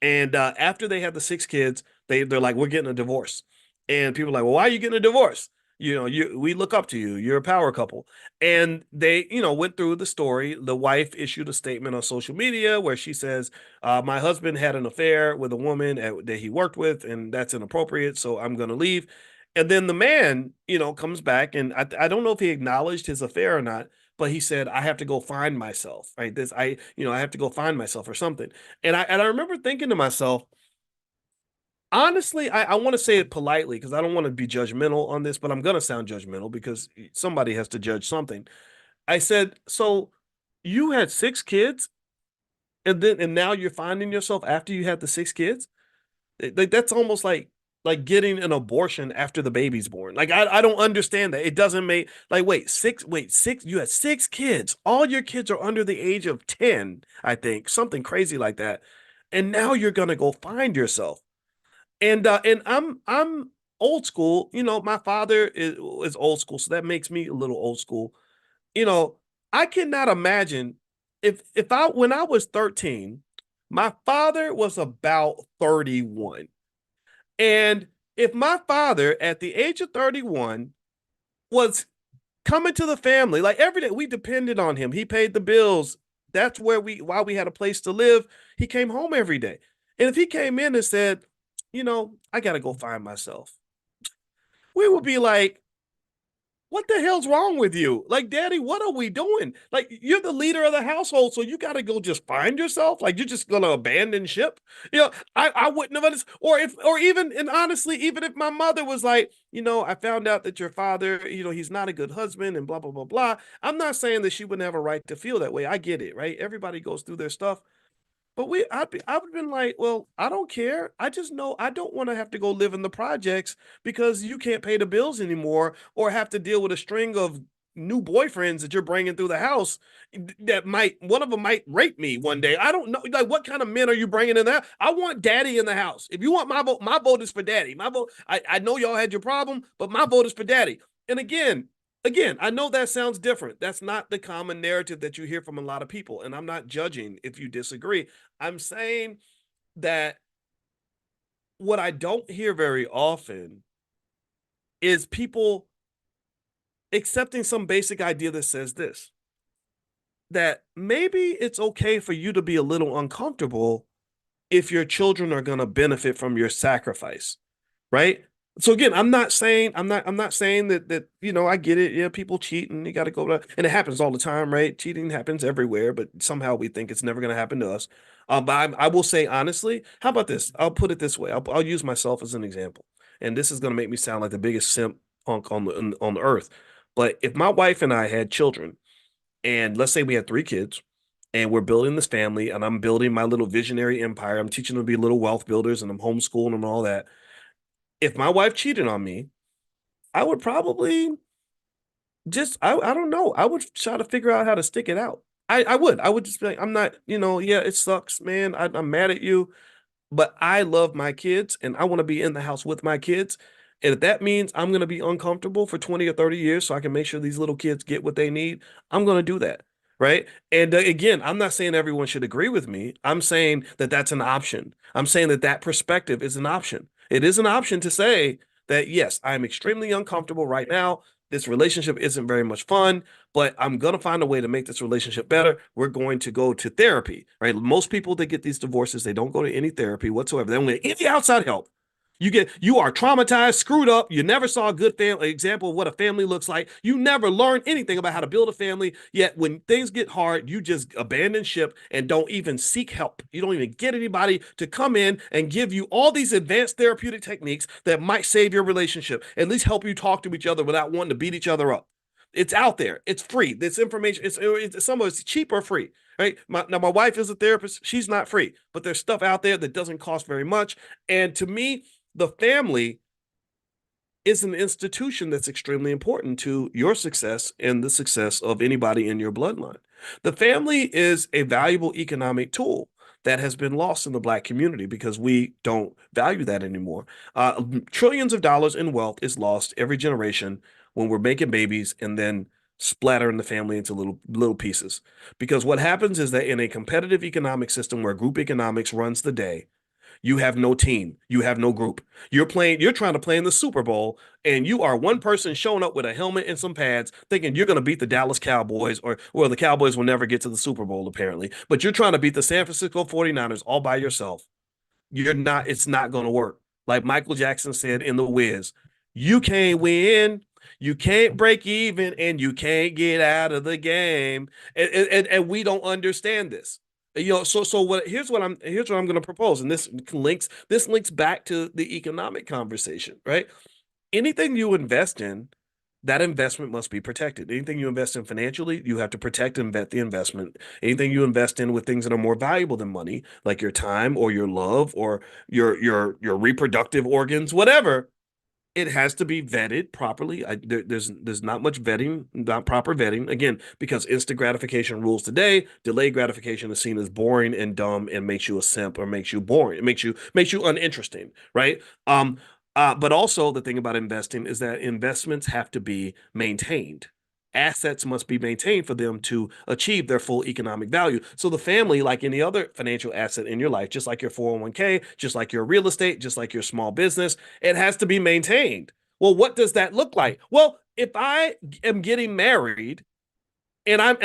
And after they had the six kids, they're like, we're getting a divorce. And people are like, well, why are you getting a divorce? You know, we look up to you. You're a power couple. And they, went through the story. The wife issued a statement on social media where she says, my husband had an affair with a woman that he worked with, and that's inappropriate. So I'm going to leave. And then the man, comes back, and I don't know if he acknowledged his affair or not, but he said, I have to go find myself, right? I have to go find myself or something. And I remember thinking to myself, honestly, I want to say it politely because I don't want to be judgmental on this, but I'm going to sound judgmental because somebody has to judge something. I said, so you had six kids and now you're finding yourself after you had the six kids? Like that's almost like getting an abortion after the baby's born. Like I don't understand that. It doesn't make like wait, six, you had six kids. All your kids are under the age of 10, I think, something crazy like that. And now you're gonna go find yourself. And I'm old school. My father is old school, so that makes me a little old school. You know, I cannot imagine if I when I was 13, my father was about 31. And if my father at the age of 31 was coming to the family, like every day we depended on him. He paid the bills. That's why we had a place to live. He came home every day. And if he came in and said, I got to go find myself, we would be like, what the hell's wrong with you? Like, daddy, what are we doing? Like, you're the leader of the household, so you got to go just find yourself. Like, you're just going to abandon ship. I wouldn't have understood. Or even, and honestly, even if my mother was like, I found out that your father, he's not a good husband and blah, blah, blah, blah. I'm not saying that she wouldn't have a right to feel that way. I get it, right? Everybody goes through their stuff. But I would have been like, well, I don't care. I just know I don't want to have to go live in the projects because you can't pay the bills anymore or have to deal with a string of new boyfriends that you're bringing through the house that one of them might rape me one day. I don't know. Like, what kind of men are you bringing in there? I want daddy in the house. If you want my vote is for daddy. My vote, I know y'all had your problem, but my vote is for daddy. And again, I know that sounds different. That's not the common narrative that you hear from a lot of people. And I'm not judging if you disagree. I'm saying that what I don't hear very often is people accepting some basic idea that says this, that maybe it's okay for you to be a little uncomfortable if your children are going to benefit from your sacrifice, right? So again, I'm not saying that I get it. Yeah, people cheat and you got to go to, and it happens all the time, right? Cheating happens everywhere, but somehow we think it's never going to happen to us. But I will say honestly, how about this? I'll put it this way. I'll use myself as an example, and this is going to make me sound like the biggest simp punk on the earth. But if my wife and I had children, and let's say we had three kids, and we're building this family, and I'm building my little visionary empire. I'm teaching them to be little wealth builders, and I'm homeschooling them and all that. If my wife cheated on me, I would probably I don't know. I would try to figure out how to stick it out. I would just be like, I'm not, yeah, it sucks, man. I'm mad at you, but I love my kids and I want to be in the house with my kids. And if that means I'm going to be uncomfortable for 20 or 30 years so I can make sure these little kids get what they need, I'm going to do that. Right. And again, I'm not saying everyone should agree with me. I'm saying that that's an option. I'm saying that that perspective is an option. It is an option to say that, yes, I'm extremely uncomfortable right now. This relationship isn't very much fun, but I'm going to find a way to make this relationship better. We're going to go to therapy, right? Most people that get these divorces, they don't go to any therapy whatsoever. They don't get any outside help. You are traumatized, screwed up. You never saw a good family example of what a family looks like. You never learned anything about how to build a family. Yet when things get hard, you just abandon ship and don't even seek help. You don't even get anybody to come in and give you all these advanced therapeutic techniques that might save your relationship, at least help you talk to each other without wanting to beat each other up. It's out there. It's free. This information, it's some of it's cheap or free, right? Now, my wife is a therapist. She's not free, but there's stuff out there that doesn't cost very much. And to me, the family is an institution that's extremely important to your success and the success of anybody in your bloodline. The family is a valuable economic tool that has been lost in the Black community because we don't value that anymore. Trillions of dollars in wealth is lost every generation when we're making babies and then splattering the family into little pieces. Because what happens is that in a competitive economic system where group economics runs the day, you have no team. You have no group. You're trying to play in the Super Bowl, and you are one person showing up with a helmet and some pads, thinking you're going to beat the Dallas Cowboys, or, well, the Cowboys will never get to the Super Bowl, apparently. But you're trying to beat the San Francisco 49ers all by yourself. You're not, it's not going to work. Like Michael Jackson said in The Wiz, you can't win, you can't break even, and you can't get out of the game. And we don't understand this. So what here's what I'm going to propose, and this links back to the economic conversation, right? Anything you invest in, that investment must be protected. Anything you invest in financially, you have to protect and vet the investment. Anything you invest in with things that are more valuable than money, like your time or your love or your reproductive organs, whatever, it has to be vetted properly. There's not much vetting, not proper vetting. Again, because instant gratification rules today. Delayed gratification is seen as boring and dumb and makes you a simp or makes you boring. It makes you uninteresting, right? But also the thing about investing is that investments have to be maintained. Assets must be maintained for them to achieve their full economic value. So the family, like any other financial asset in your life, just like your 401k, just like your real estate, just like your small business, it has to be maintained. Well, what does that look like? Well, if I am getting married and I'm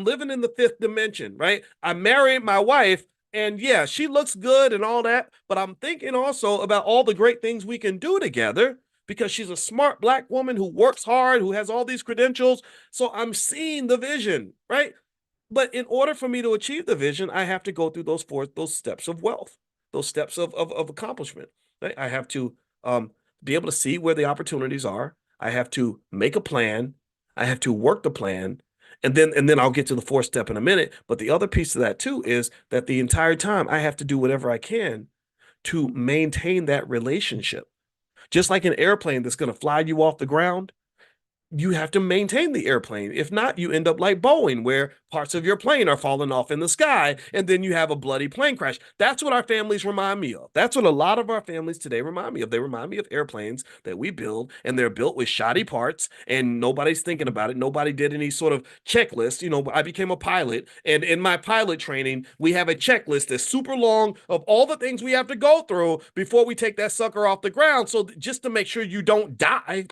living in the fifth dimension, right? I married my wife, and yeah, she looks good and all that, but I'm thinking also about all the great things we can do together because she's a smart Black woman who works hard, who has all these credentials. So I'm seeing the vision, right? But in order for me to achieve the vision, I have to go through those steps of wealth, those steps of accomplishment. Right? I have to be able to see where the opportunities are. I have to make a plan. I have to work the plan. And then I'll get to the fourth step in a minute. But the other piece of that too is that the entire time I have to do whatever I can to maintain that relationship. Just like an airplane that's going to fly you off the ground, you have to maintain the airplane. If not, you end up like Boeing, where parts of your plane are falling off in the sky, and then you have a bloody plane crash. That's what our families remind me of. That's what a lot of our families today remind me of. They remind me of airplanes that we build, and they're built with shoddy parts, and nobody's thinking about it. Nobody did any sort of checklist. I became a pilot, and in my pilot training, we have a checklist that's super long of all the things we have to go through before we take that sucker off the ground. So just to make sure you don't die,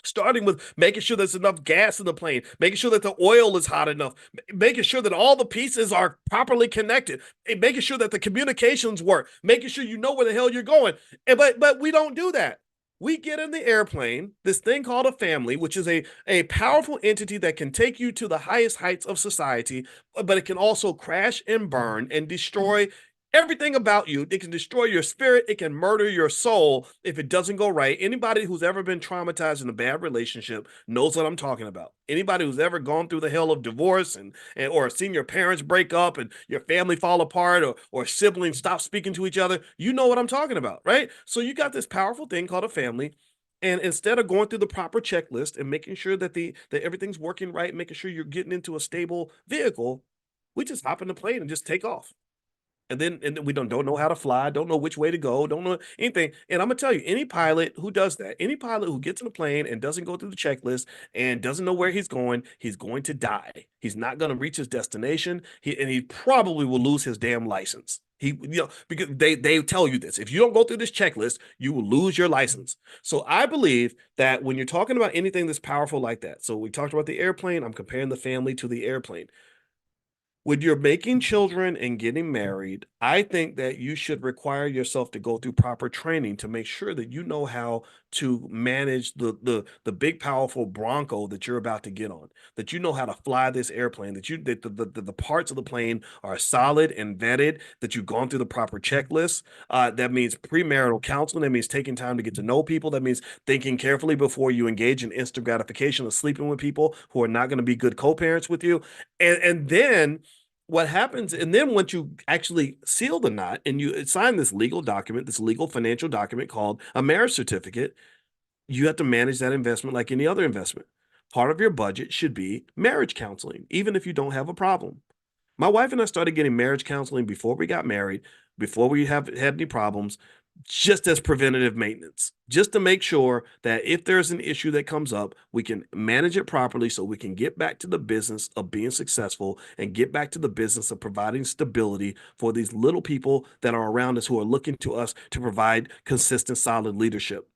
starting with making sure there's enough gas in the plane, making sure that the oil is hot enough, making sure that all the pieces are properly connected, and making sure that the communications work, making sure you know where the hell you're going. But we don't do that. We get in the airplane, this thing called a family, which is a powerful entity that can take you to the highest heights of society, but it can also crash and burn and destroy everything about you. It can destroy your spirit. It can murder your soul if it doesn't go right. Anybody who's ever been traumatized in a bad relationship knows what I'm talking about. Anybody who's ever gone through the hell of divorce and or seen your parents break up and your family fall apart, or siblings stop speaking to each other, you know what I'm talking about, right? So you got this powerful thing called a family. And instead of going through the proper checklist and making sure that everything's working right, making sure you're getting into a stable vehicle, we just hop in the plane and just take off. And then we don't know how to fly, don't know which way to go, don't know anything. And I'm gonna tell you, any pilot who does that, any pilot who gets in a plane and doesn't go through the checklist and doesn't know where he's going to die. He's not gonna reach his destination. He probably will lose his damn license. Because they tell you this. If you don't go through this checklist, you will lose your license. So I believe that when you're talking about anything that's powerful like that, so we talked about the airplane, I'm comparing the family to the airplane. When you're making children and getting married, I think that you should require yourself to go through proper training to make sure that you know how to manage the big powerful Bronco that you're about to get on, that you know how to fly this airplane, that the parts of the plane are solid and vetted, that you've gone through the proper checklist. That means premarital counseling. That means taking time to get to know people. That means thinking carefully before you engage in instant gratification of sleeping with people who are not going to be good co-parents with you. And then what happens, and then once you actually seal the knot and you sign this legal document, this legal financial document called a marriage certificate, you have to manage that investment like any other investment. Part of your budget should be marriage counseling, even if you don't have a problem. My wife and I started getting marriage counseling before we got married, before we have had any problems, just as preventative maintenance, just to make sure that if there's an issue that comes up, we can manage it properly so we can get back to the business of being successful and get back to the business of providing stability for these little people that are around us who are looking to us to provide consistent, solid leadership.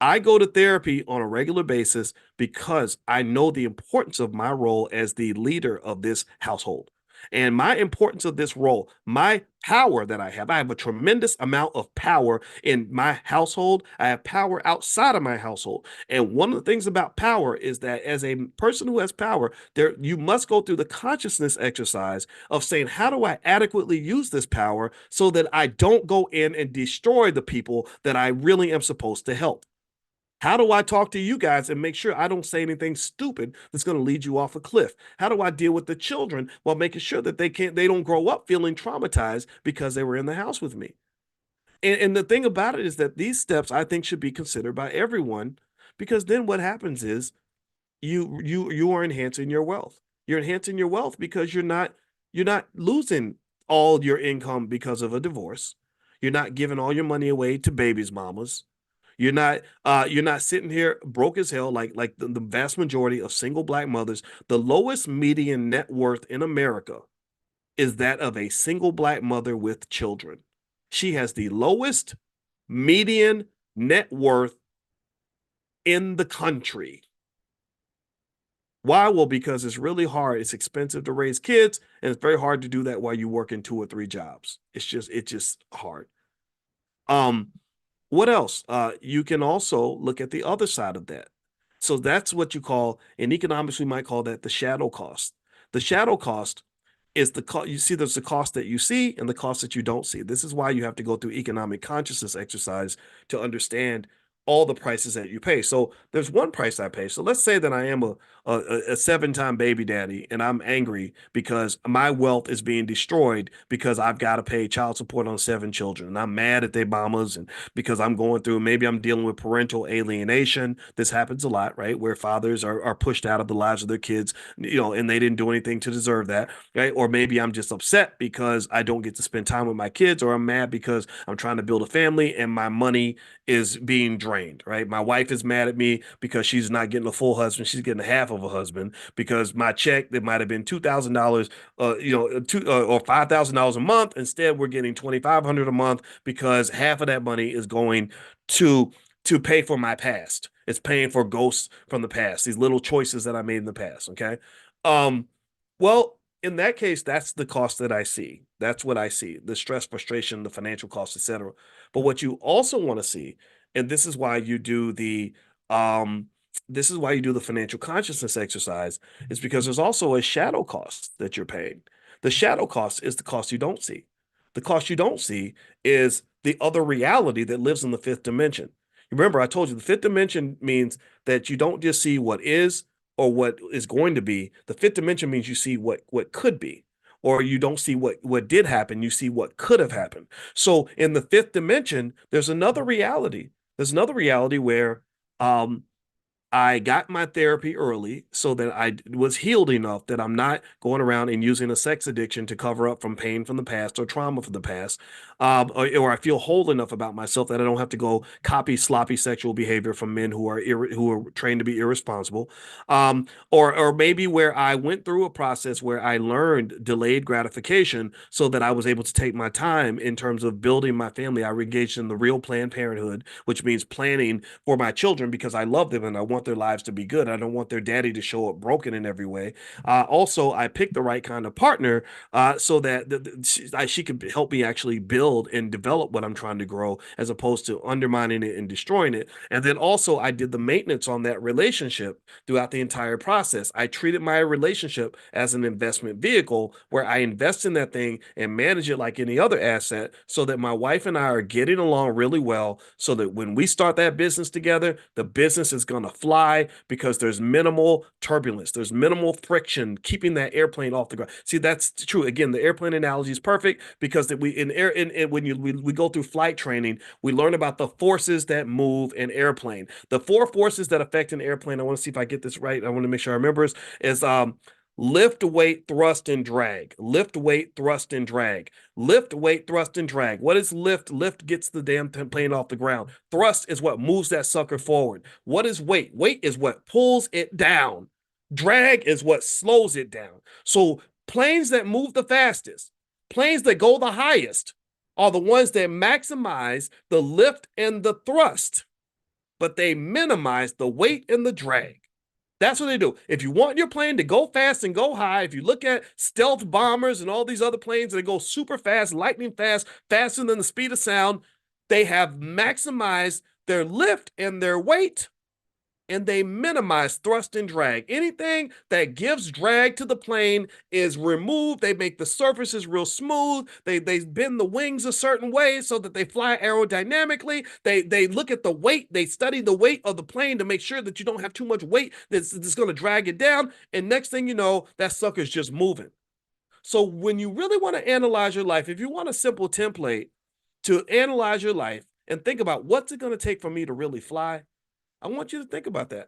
I go to therapy on a regular basis because I know the importance of my role as the leader of this household. And my importance of this role, my power that I have a tremendous amount of power in my household. I have power outside of my household. And one of the things about power is that as a person who has power, there you must go through the consciousness exercise of saying, how do I adequately use this power so that I don't go in and destroy the people that I really am supposed to help? How do I talk to you guys and make sure I don't say anything stupid that's going to lead you off a cliff? How do I deal with the children while making sure that they don't grow up feeling traumatized because they were in the house with me? And the thing about it is that these steps I think should be considered by everyone, because then what happens is you are enhancing your wealth. You're enhancing your wealth because you're not losing all your income because of a divorce. You're not giving all your money away to babies mamas. You're not sitting here broke as hell like the vast majority of single black mothers. The lowest median net worth in America is that of a single black mother with children. She has the lowest median net worth in the country. Why? Well, because it's really hard. It's expensive to raise kids, and it's very hard to do that while you work in two or three jobs. It's just hard. Um, what else? You can also look at the other side of that. So that's what you call, in economics, we might call that the shadow cost. The shadow cost is the cost. You see, there's the cost that you see and the cost that you don't see. This is why you have to go through economic consciousness exercise to understand all the prices that you pay. So there's one price I pay. So let's say that I am a seven-time baby daddy and I'm angry because my wealth is being destroyed because I've got to pay child support on seven children. And I'm mad at their mamas and because I'm going through, maybe I'm dealing with parental alienation. This happens a lot, right? Where fathers are pushed out of the lives of their kids, and they didn't do anything to deserve that, right? Or maybe I'm just upset because I don't get to spend time with my kids, or I'm mad because I'm trying to build a family and my money is being drained, right? My wife is mad at me because she's not getting a full husband. She's getting a half of a husband because my check that might have been $2,000, or $5,000 a month. Instead, we're getting 2,500 a month because half of that money is going to to pay for my past. It's paying for ghosts from the past, these little choices that I made in the past. Okay. Um, well, in that case, that's the cost that I see. That's what I see: the stress, frustration, the financial costs, etc. But what you also want to see, and um, this is why you do the financial consciousness exercise, is because there's also a shadow cost that you're paying. The shadow cost is the cost you don't see. The cost you don't see is the other reality that lives in the fifth dimension. Remember, I told you the fifth dimension means that you don't just see what is or what is going to be. The fifth dimension means you see what could be, or you don't see what did happen. You see what could have happened. So in the fifth dimension, there's another reality. There's another reality where um, I got my therapy early so that I was healed enough that I'm not going around and using a sex addiction to cover up from pain from the past or trauma from the past. Or I feel whole enough about myself that I don't have to go copy sloppy sexual behavior from men who are trained to be irresponsible. Or maybe where I went through a process where I learned delayed gratification so that I was able to take my time in terms of building my family. I engaged in the real Planned Parenthood, which means planning for my children because I love them and I want their lives to be good. I don't want their daddy to show up broken in every way. Also, I picked the right kind of partner so that she could help me actually build and develop what I'm trying to grow as opposed to undermining it and destroying it. And then also, I did the maintenance on that relationship throughout the entire process. I treated my relationship as an investment vehicle where I invest in that thing and manage it like any other asset so that my wife and I are getting along really well so that when we start that business together, the business is going to fly fly because there's minimal turbulence, there's minimal friction keeping that airplane off the ground. See, that's true. Again, the airplane analogy is perfect because that we in air in when we go through flight training, we learn about the forces that move an airplane. The four forces that affect an airplane. I want to see if I get this right. I want to make sure I remember is lift, weight, thrust, and drag. Lift, weight, thrust, and drag. Lift, weight, thrust, and drag. What is lift? Lift gets the damn plane off the ground. Thrust is what moves that sucker forward. What is weight? Weight is what pulls it down. Drag is what slows it down. So planes that move the fastest, planes that go the highest, are the ones that maximize the lift and the thrust, but they minimize the weight and the drag. That's what they do. If you want your plane to go fast and go high, if you look at stealth bombers and all these other planes that go super fast, lightning fast, faster than the speed of sound, they have maximized their lift and their weight, and they minimize thrust and drag. Anything that gives drag to the plane is removed. They make the surfaces real smooth. They bend the wings a certain way so that they fly aerodynamically. They look at the weight. They study the weight of the plane to make sure that you don't have too much weight that's going to drag it down. And next thing you know, that sucker's just moving. So when you really want to analyze your life, if you want a simple template to analyze your life and think about what's it going to take for me to really fly, I want you to think about that.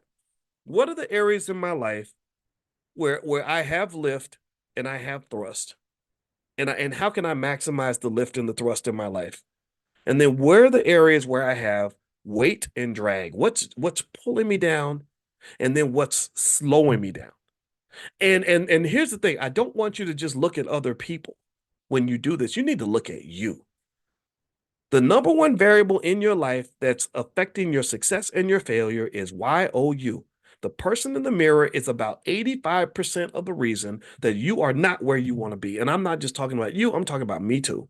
What are the areas in my life where I have lift and I have thrust? And how can I maximize the lift and the thrust in my life? And then where are the areas where I have weight and drag? What's pulling me down and then what's slowing me down? And here's the thing, I don't want you to just look at other people when you do this. You need to look at you. The number one variable in your life that's affecting your success and your failure is YOU. The person in the mirror is about 85% of the reason that you are not where you want to be. And I'm not just talking about you, I'm talking about me too.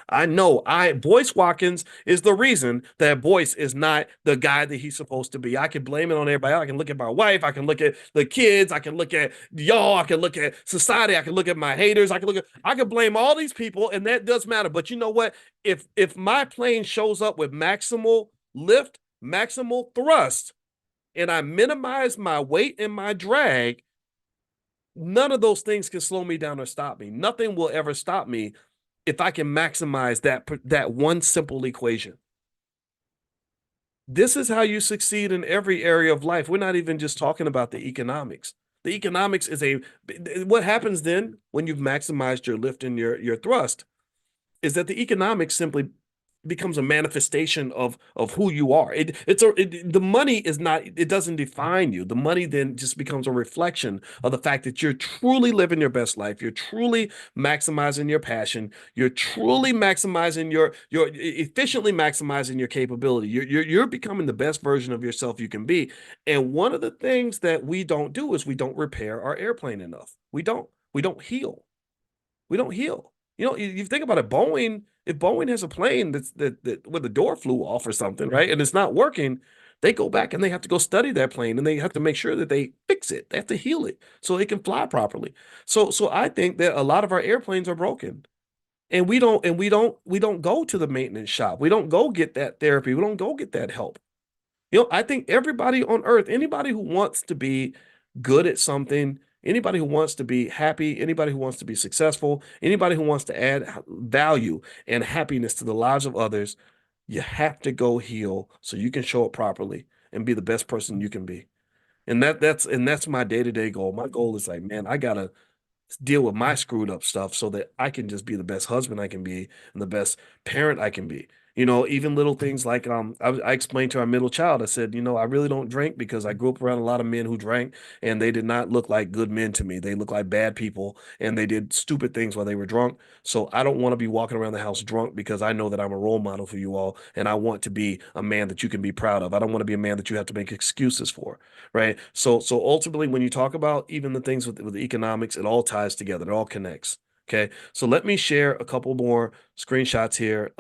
I know Boyce Watkins is the reason that Boyce is not the guy that he's supposed to be. I can blame it on everybody. I can look at my wife, I can look at the kids, I can look at y'all, I can look at society, I can look at my haters, I can blame all these people, and that does matter. But you know what? If my plane shows up with maximal lift, maximal thrust, and I minimize my weight and my drag, none of those things can slow me down or stop me. Nothing will ever stop me if I can maximize that one simple equation. This is how you succeed in every area of life. We're not even just talking about the economics. The economics is what happens then when you've maximized your lift and your thrust is that the economics simply becomes a manifestation of who you are. The money is not, it doesn't define you. The money then just becomes a reflection of the fact that you're truly living your best life. You're truly maximizing your passion. You're truly maximizing your efficiently maximizing your capability. You're becoming the best version of yourself you can be. And one of the things that we don't do is we don't repair our airplane enough. We don't heal. We don't heal. You think about it, Boeing, if Boeing has a plane that where the door flew off or something, right? And it's not working, they go back and they have to go study that plane and they have to make sure that they fix it. They have to heal it so it can fly properly. So I think that a lot of our airplanes are broken. And we don't go to the maintenance shop. We don't go get that therapy. We don't go get that help. I think everybody on earth, anybody who wants to be good at something, anybody who wants to be happy, anybody who wants to be successful, anybody who wants to add value and happiness to the lives of others, you have to go heal so you can show up properly and be the best person you can be. And that's my day-to-day goal. My goal is like, man, I gotta deal with my screwed up stuff so that I can just be the best husband I can be and the best parent I can be. Even little things like I explained to our middle child, I said, I really don't drink because I grew up around a lot of men who drank and they did not look like good men to me. They looked like bad people and they did stupid things while they were drunk. So I don't want to be walking around the house drunk because I know that I'm a role model for you all and I want to be a man that you can be proud of. I don't want to be a man that you have to make excuses for, right? So ultimately, when you talk about even the things with the economics, it all ties together. It all connects. Okay. So let me share a couple more screenshots here.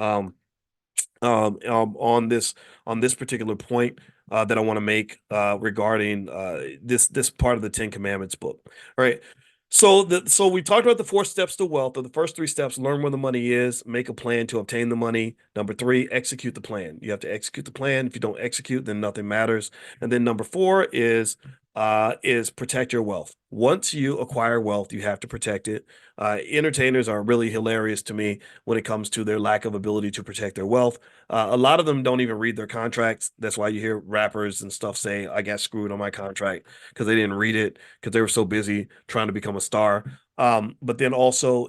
On this particular point that I want to make regarding this part of the Ten Commandments book. All right. So we talked about the four steps to wealth. Or the first three steps: learn where the money is, make a plan to obtain the money. Number three, execute the plan. You have to execute the plan. If you don't execute, then nothing matters. And then number four is protect your wealth. Once you acquire wealth, you have to protect it. Entertainers are really hilarious to me when it comes to their lack of ability to protect their wealth. A lot of them don't even read their contracts. That's why you hear rappers and stuff say, "I got screwed on my contract," because they didn't read it because they were so busy trying to become a star. But then also,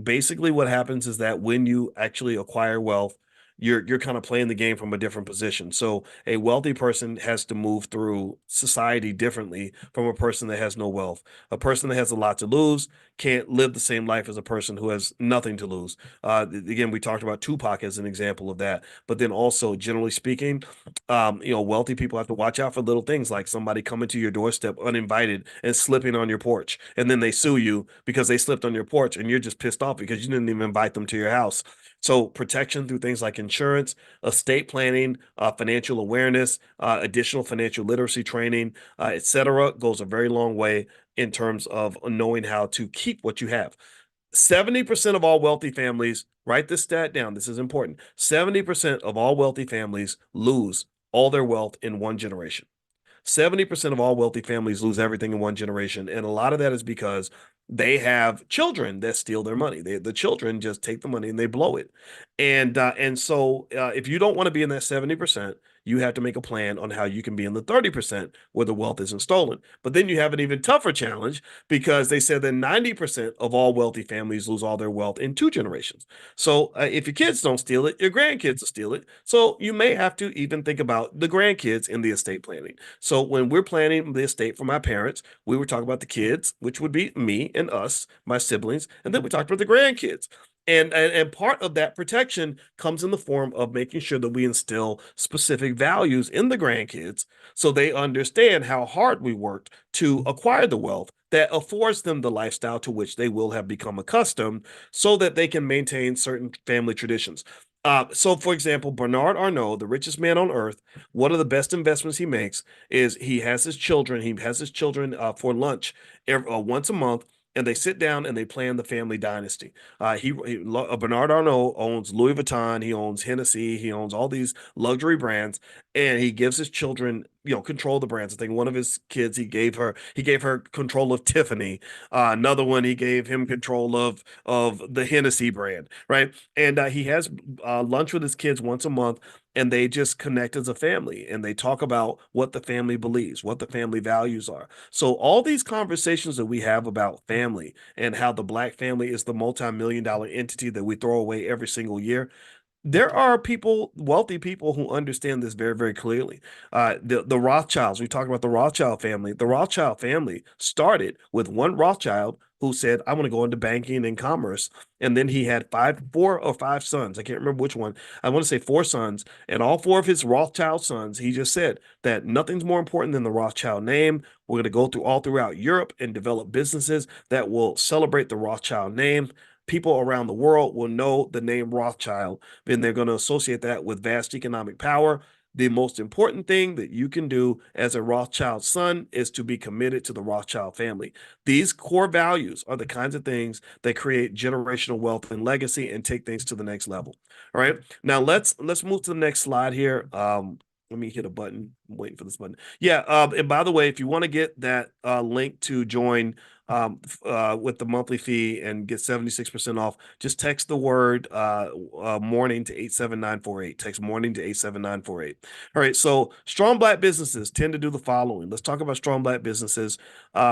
basically what happens is that when you actually acquire wealth, you're kind of playing the game from a different position. So a wealthy person has to move through society differently from a person that has no wealth. A person that has a lot to lose can't live the same life as a person who has nothing to lose. Again, we talked about Tupac as an example of that. But then also, generally speaking, wealthy people have to watch out for little things like somebody coming to your doorstep uninvited and slipping on your porch, and then they sue you because they slipped on your porch, and you're just pissed off because you didn't even invite them to your house. So protection through things like insurance, estate planning, financial awareness, additional financial literacy training, etc., goes a very long way in terms of knowing how to keep what you have. 70% of all wealthy families, write this stat down. This is important. 70% of all wealthy families lose all their wealth in one generation. 70% of all wealthy families lose everything in one generation. And a lot of that is because they have children that steal their money. The children just take the money and they blow it. And so if you don't want to be in that 70%, you have to make a plan on how you can be in the 30% where the wealth isn't stolen. But then you have an even tougher challenge because they said that 90% of all wealthy families lose all their wealth in two generations. So if your kids don't steal it, your grandkids will steal it. So you may have to even think about the grandkids in the estate planning. So when we're planning the estate for my parents, we were talking about the kids, which would be me and us, my siblings, and then we talked about the grandkids. And part of that protection comes in the form of making sure that we instill specific values in the grandkids so they understand how hard we worked to acquire the wealth that affords them the lifestyle to which they will have become accustomed so that they can maintain certain family traditions. So, for example, Bernard Arnault, the richest man on earth, one of the best investments he makes is he has his children. He has his children for lunch once a month, and they sit down and they plan the family dynasty. Bernard Arnault owns Louis Vuitton, he owns Hennessy, he owns all these luxury brands, and he gives his children, control the brands. I think one of his kids he gave her control of Tiffany. Another one he gave him control of the Hennessy brand, right? And he has lunch with his kids once a month, and they just connect as a family and they talk about what the family believes, what the family values are. So all these conversations that we have about family and how the black family is the multi-million dollar entity that we throw away every single year, there are people, wealthy people, who understand this very, very clearly. The Rothschilds, we talked about the Rothschild family. The Rothschild family started with one Rothschild who said, "I want to go into banking and commerce." And then he had four or five sons. I can't remember which one. I want to say four sons. And all four of his Rothschild sons, he just said that nothing's more important than the Rothschild name. We're going to go through all throughout Europe and develop businesses that will celebrate the Rothschild name. People around the world will know the name Rothschild, and they're going to associate that with vast economic power. The most important thing that you can do as a Rothschild son is to be committed to the Rothschild family. These core values are the kinds of things that create generational wealth and legacy and take things to the next level. All right. Now let's move to the next slide here. Let me hit a button. I'm waiting for this button. Yeah. And by the way, if you want to get that link to join with the monthly fee and get 76% off, just text the word morning to 87948. Text morning to 87948. All right. So strong black businesses tend to do the following. Let's talk about strong black businesses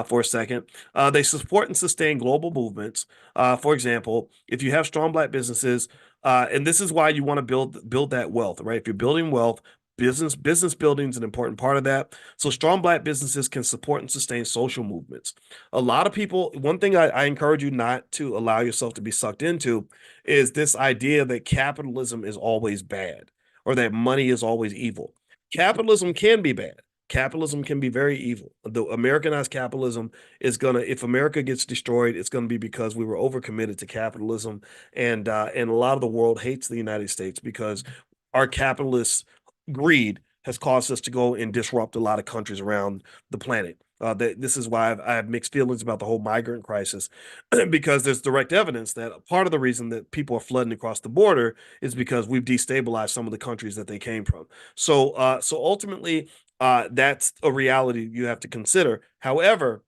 for a second. They support and sustain global movements. For example, if you have strong black businesses, and this is why you want to build that wealth, right? If you're building wealth, business building is an important part of that. So strong black businesses can support and sustain social movements. A lot of people, one thing I encourage you not to allow yourself to be sucked into is this idea that capitalism is always bad or that money is always evil. Capitalism can be bad. Capitalism can be very evil. The Americanized capitalism is gonna, if America gets destroyed, it's gonna be because we were overcommitted to capitalism, and a lot of the world hates the United States because our capitalist greed has caused us to go and disrupt a lot of countries around the planet. That this is why I have mixed feelings about the whole migrant crisis, because there's direct evidence that part of the reason that people are flooding across the border is because we've destabilized some of the countries that they came from. So ultimately, that's a reality you have to consider. However,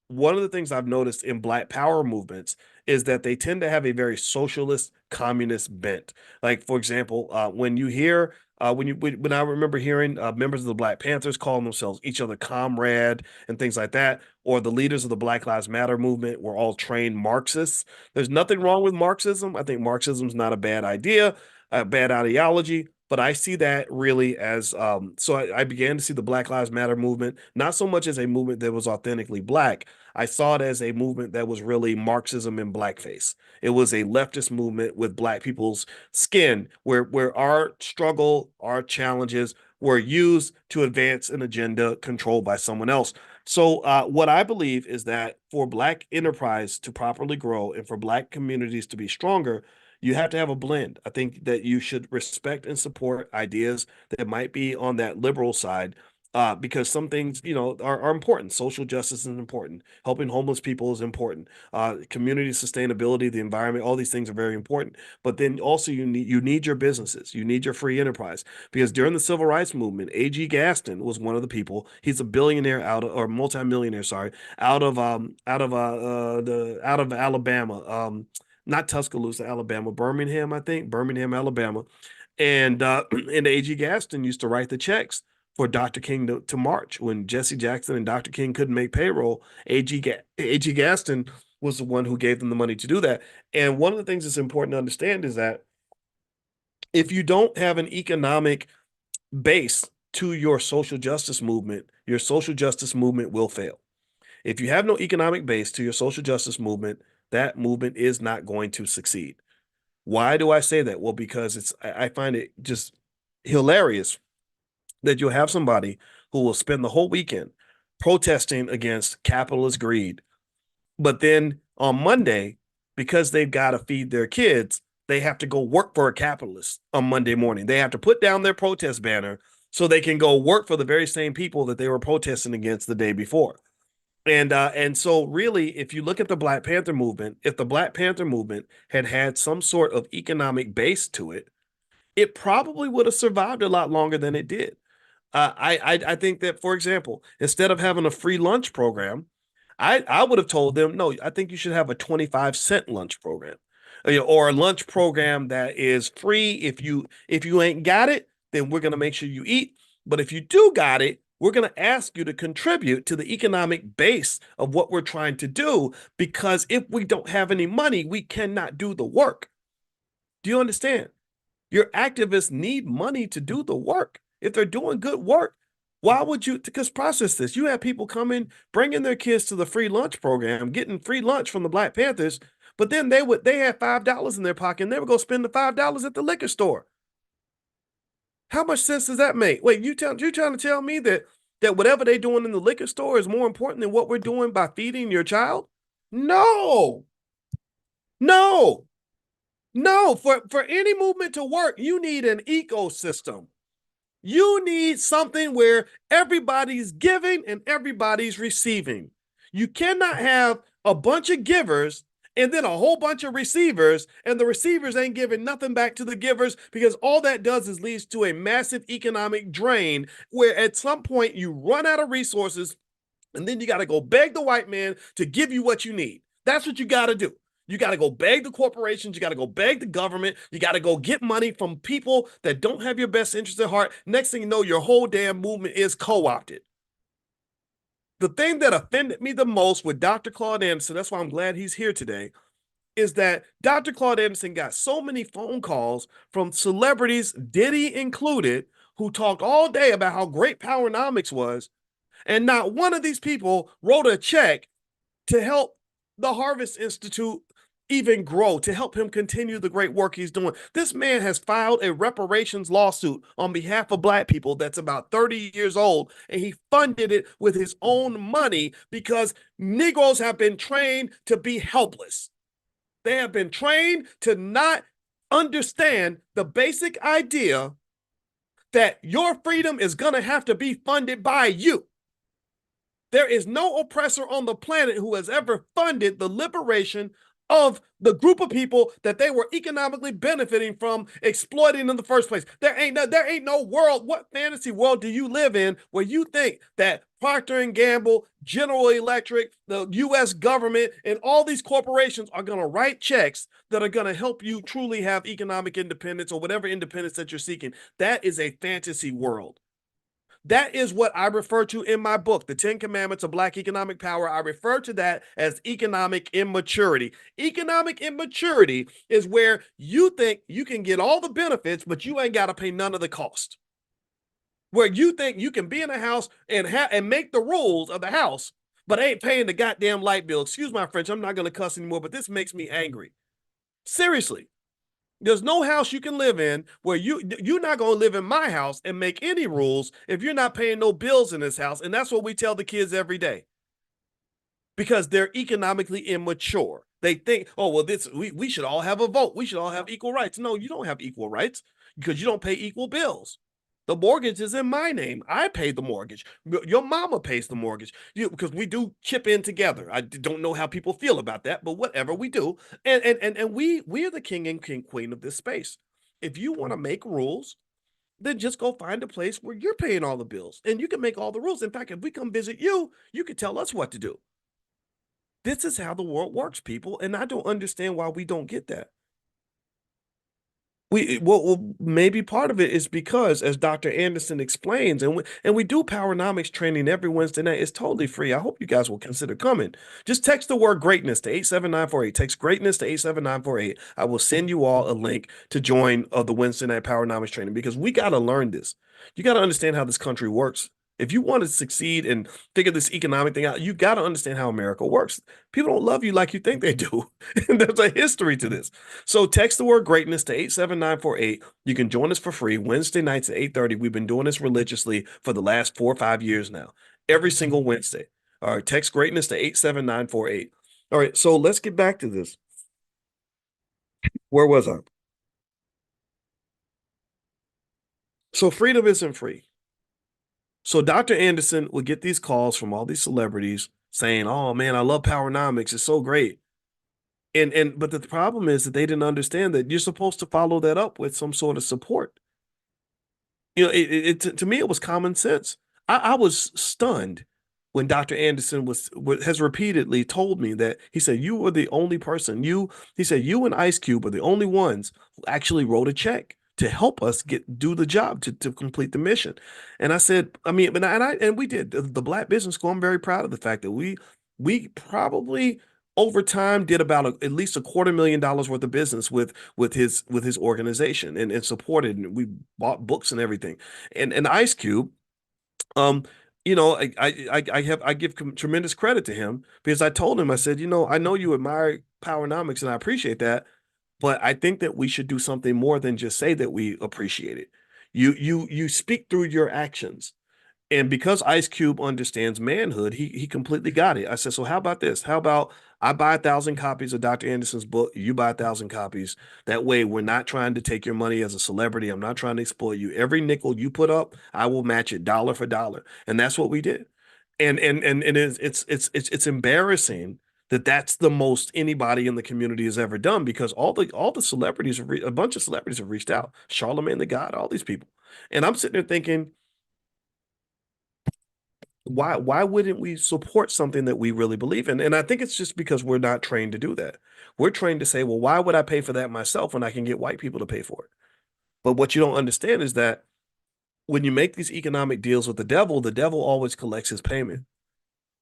one of the things I've noticed in Black Power movements is that they tend to have a very socialist, communist bent. Like, for example, when you hear when I remember hearing members of the Black Panthers calling themselves each other comrade and things like that, or the leaders of the Black Lives Matter movement were all trained Marxists. There's nothing wrong with Marxism. I think Marxism is not a bad idea, a bad ideology. But I see that really as I began to see the Black Lives Matter movement not so much as a movement that was authentically black. I saw it as a movement that was really Marxism in blackface. It was a leftist movement with black people's skin, where our struggle, our challenges were used to advance an agenda controlled by someone else. So, what I believe is that for Black enterprise to properly grow and for Black communities to be stronger, you have to have a blend. I think that you should respect and support ideas that might be on that liberal side, because some things, are important. Social justice is important. Helping homeless people is important. Community sustainability, the environment, all these things are very important. But then also you need your businesses. You need your free enterprise. Because during the civil rights movement, A.G. Gaston was one of the people. He's a billionaire or multimillionaire, sorry, out of Alabama. Not Tuscaloosa, Alabama, Birmingham, I think, Birmingham, Alabama. And and A.G. Gaston used to write the checks for Dr. King to march. When Jesse Jackson and Dr. King couldn't make payroll, A.G. Gaston was the one who gave them the money to do that. And one of the things that's important to understand is that if you don't have an economic base to your social justice movement will fail. If you have no economic base to your social justice movement, that movement is not going to succeed. Why do I say that? Well, because I find it just hilarious that you'll have somebody who will spend the whole weekend protesting against capitalist greed, but then on Monday, because they've got to feed their kids, they have to go work for a capitalist on Monday morning. They have to put down their protest banner so they can go work for the very same people that they were protesting against the day before. And so really, if you look at the Black Panther movement, if the Black Panther movement had had some sort of economic base to it, it probably would have survived a lot longer than it did. I think that, for example, instead of having a free lunch program, I would have told them, no, I think you should have a 25-cent lunch program, or a lunch program that is free. If you ain't got it, then we're gonna make sure you eat. But if you do got it, we're gonna ask you to contribute to the economic base of what we're trying to do. Because if we don't have any money, we cannot do the work. Do you understand? Your activists need money to do the work. If they're doing good work, why would you? Because process this. You have people coming, bringing their kids to the free lunch program, getting free lunch from the Black Panthers, but then they had $5 in their pocket and they would go spend the $5 at the liquor store. How much sense does that make? Wait, you trying to tell me that whatever they're doing in the liquor store is more important than what we're doing by feeding your child? No, no, no. For any movement to work, you need an ecosystem. You need something where everybody's giving and everybody's receiving. You cannot have a bunch of givers and then a whole bunch of receivers, and the receivers ain't giving nothing back to the givers, because all that does is leads to a massive economic drain where at some point you run out of resources and then you got to go beg the white man to give you what you need. That's what you got to do. You got to go beg the corporations. You got to go beg the government. You got to go get money from people that don't have your best interest at heart. Next thing you know, your whole damn movement is co-opted. The thing that offended me the most with Dr. Claude Anderson, that's why I'm glad he's here today, is that Dr. Claude Anderson got so many phone calls from celebrities, Diddy included, who talked all day about how great Powernomics was. And not one of these people wrote a check to help the Harvest Institute even grow, to help him continue the great work he's doing. This man has filed a reparations lawsuit on behalf of Black people that's about 30 years old, and he funded it with his own money because Negroes have been trained to be helpless. They have been trained to not understand the basic idea that your freedom is going to have to be funded by you. There is no oppressor on the planet who has ever funded the liberation of the group of people that they were economically benefiting from exploiting in the first place. There ain't no world. What fantasy world do you live in where you think that Procter and Gamble, General Electric, the U.S. government, and all these corporations are going to write checks that are going to help you truly have economic independence or whatever independence that you're seeking? That is a fantasy world. That is what I refer to in my book, The 10 Commandments of Black Economic Power. I refer to that as economic immaturity. Economic immaturity is where you think you can get all the benefits, but you ain't got to pay none of the cost. Where you think you can be in a house and make the rules of the house, but ain't paying the goddamn light bill. Excuse my French, I'm not going to cuss anymore, but this makes me angry. Seriously. There's no house you can live in where you're not going to live in my house and make any rules if you're not paying no bills in this house. And that's what we tell the kids every day because they're economically immature. They think, oh, well, we should all have a vote. We should all have equal rights. No, you don't have equal rights because you don't pay equal bills. The mortgage is in my name. I pay the mortgage. Your mama pays the mortgage because we do chip in together. I don't know how people feel about that, but whatever we do, and we're the king and queen of this space. If you want to make rules, then just go find a place where you're paying all the bills and you can make all the rules. In fact, if we come visit you, you can tell us what to do. This is how the world works, people, and I don't understand why we don't get that. Well, maybe part of it is because, as Dr. Anderson explains, and we do Powernomics training every Wednesday night. It's totally free. I hope you guys will consider coming. Just text the word greatness to 87948. Text greatness to 87948. I will send you all a link to join the Wednesday night Powernomics training because we got to learn this. You got to understand how this country works. If you want to succeed and figure this economic thing out, you got to understand how America works. People don't love you like you think they do. And there's a history to this. So text the word greatness to 87948. You can join us for free Wednesday nights at 8:30. We've been doing this religiously for the last 4 or 5 years now. Every single Wednesday. All right, text greatness to 87948. All right, so let's get back to this. Where was I? So freedom isn't free. So Dr. Anderson would get these calls from all these celebrities saying, "Oh man, I love Powernomics. It's so great." And but the problem is that they didn't understand that you're supposed to follow that up with some sort of support. To me, it was common sense. I was stunned when Dr. Anderson has repeatedly told me that he said you were the only person. He said you and Ice Cube are the only ones who actually wrote a check to help us do the job to complete the mission. And I said, I mean, and we did the Black Business School. I'm very proud of the fact that we probably over time did about at least $250,000 worth of business with his organization and supported and we bought books and everything. And Ice Cube, um, I give tremendous credit to him because I told him, I said, I know you admire Powernomics and I appreciate that, but I think that we should do something more than just say that we appreciate it. You speak through your actions. And because Ice Cube understands manhood, he completely got it. I said, so how about this? How about I buy 1,000 copies of Dr. Anderson's book, you buy 1,000 copies. That way, we're not trying to take your money as a celebrity. I'm not trying to exploit you. Every nickel you put up, I will match it dollar for dollar. And that's what we did. And it's embarrassing that that's the most anybody in the community has ever done because all the celebrities a bunch of celebrities have reached out. Charlemagne the God, all these people. And I'm sitting there thinking, why wouldn't we support something that we really believe in? And I think it's just because we're not trained to do that. We're trained to say, well, why would I pay for that myself when I can get white people to pay for it? But what you don't understand is that when you make these economic deals with the devil always collects his payment.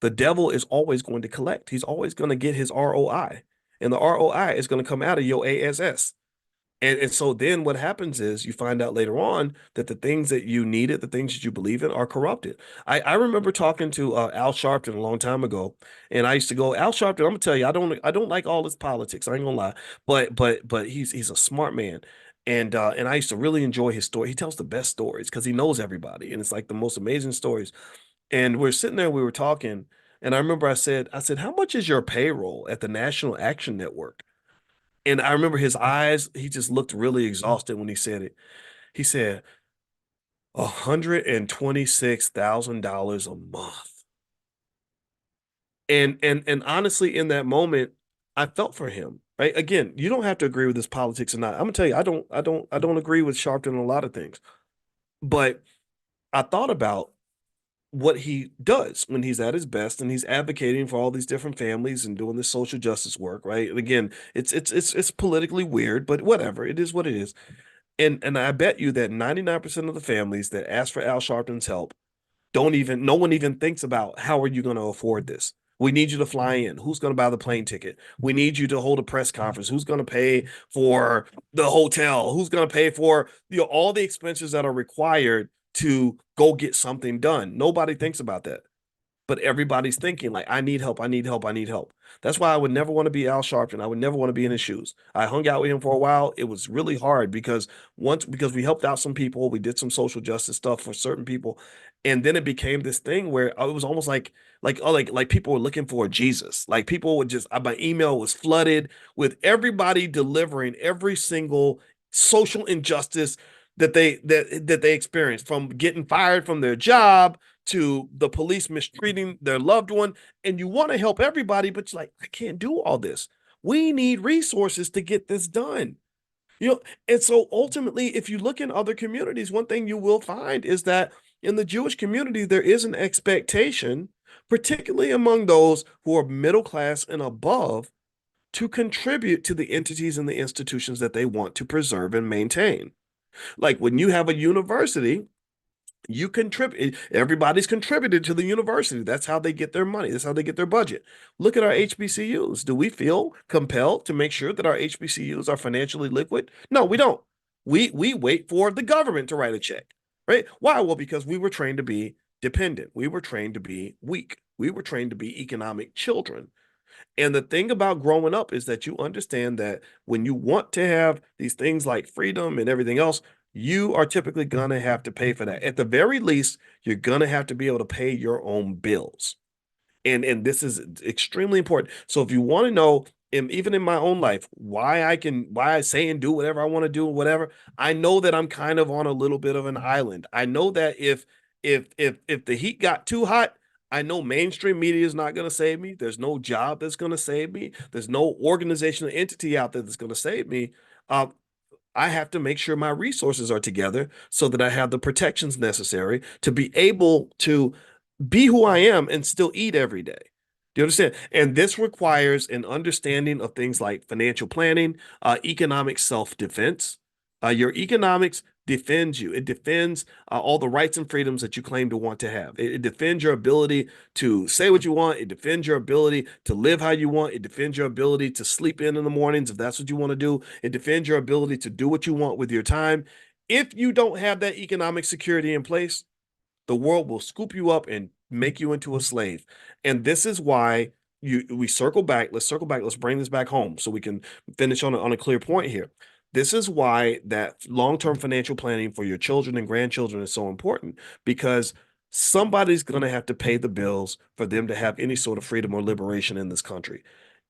The devil is always going to collect. He's always going to get his ROI. And the ROI is going to come out of your ASS. And so then what happens is you find out later on that the things that you needed, the things that you believe in are corrupted. I remember talking to Al Sharpton a long time ago, and I used to go, Al Sharpton, I'm gonna tell you, I don't like all his politics. I ain't gonna lie, but he's a smart man. And I used to really enjoy his story. He tells the best stories because he knows everybody, and it's like the most amazing stories. And we're sitting there, we were talking, and I remember I said, how much is your payroll at the National Action Network? And I remember his eyes, he just looked really exhausted when he said it. He said, $126,000 a month. And honestly, in that moment, I felt for him. Right? Again, you don't have to agree with his politics or not. I'm gonna tell you, I don't agree with Sharpton on a lot of things. But I thought about what he does when he's at his best and he's advocating for all these different families and doing this social justice work, right? And again, it's politically weird, but whatever. It is what it is. And I bet you that 99% of the families that ask for Al Sharpton's help don't even no one even thinks about how are you going to afford this. We need you to fly in. Who's going to buy the plane ticket? We need you to hold a press conference. Who's going to pay for the hotel? Who's going to pay for all the expenses that are required to go get something done? Nobody thinks about that, but everybody's thinking like, I need help, I need help, I need help. That's why I would never want to be Al Sharpton. I would never want to be in his shoes. I hung out with him for a while. It was really hard because we helped out some people, we did some social justice stuff for certain people, and then it became this thing where it was almost like people were looking for Jesus. Like people would just my email was flooded with everybody delivering every single social injustice that they experienced, from getting fired from their job to the police mistreating their loved one. And you want to help everybody, but you're like, I can't do all this. We need resources to get this done. You know, and so ultimately, if you look in other communities, one thing you will find is that in the Jewish community, there is an expectation, particularly among those who are middle class and above, to contribute to the entities and the institutions that they want to preserve and maintain. Like when you have a university, you contribute, everybody's contributed to the university. That's how they get their money. That's how they get their budget. Look at our HBCUs. Do we feel compelled to make sure that our HBCUs are financially liquid? No, we don't. We wait for the government to write a check, right? Why? Well, because we were trained to be dependent. We were trained to be weak. We were trained to be economic children. And the thing about growing up is that you understand that when you want to have these things like freedom and everything else, you are typically going to have to pay for that. At the very least, you're going to have to be able to pay your own bills. And this is extremely important. So if you want to know, even in my own life, why I say and do whatever I want to do, whatever, I know that I'm kind of on a little bit of an island. I know that if the heat got too hot, I know mainstream media is not going to save me. There's no job that's going to save me. There's no organizational entity out there that's going to save me. Um, I have to make sure my resources are together so that I have the protections necessary to be able to be who I am and still eat every day. Do you understand? And this requires an understanding of things like financial planning, economic self-defense. Your economics defends you. It defends all the rights and freedoms that you claim to want to have. It defends your ability to say what you want. It defends your ability to live how you want. It defends your ability to sleep in the mornings if that's what you want to do. It defends your ability to do what you want with your time. If you don't have that economic security in place, the world will scoop you up and make you into a slave. And this is why we circle back. Let's circle back. Let's bring this back home so we can finish on a clear point here. This is why that long-term financial planning for your children and grandchildren is so important, because somebody's going to have to pay the bills for them to have any sort of freedom or liberation in this country.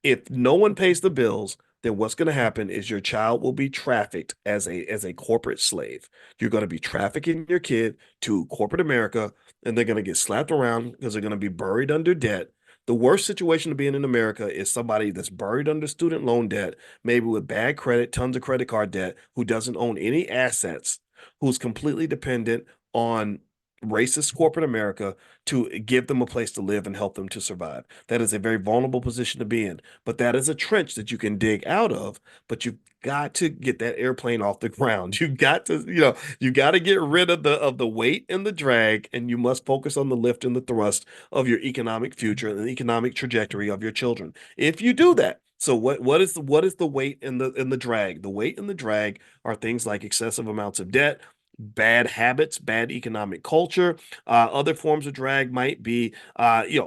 If no one pays the bills, then what's going to happen is your child will be trafficked as a corporate slave. You're going to be trafficking your kid to corporate America, and they're going to get slapped around because they're going to be buried under debt. The worst situation to be in America is somebody that's buried under student loan debt, maybe with bad credit, tons of credit card debt, who doesn't own any assets, who's completely dependent on racist corporate America to give them a place to live and help them to survive. That is a very vulnerable position to be in, but that is a trench that you can dig out of, but you've got to get that airplane off the ground. You've got to, you got to get rid of the weight and the drag, and you must focus on the lift and the thrust of your economic future and the economic trajectory of your children. If you do that, so what is the weight and the drag? The weight and the drag are things like excessive amounts of debt, bad habits, bad economic culture. Other forms of drag might be,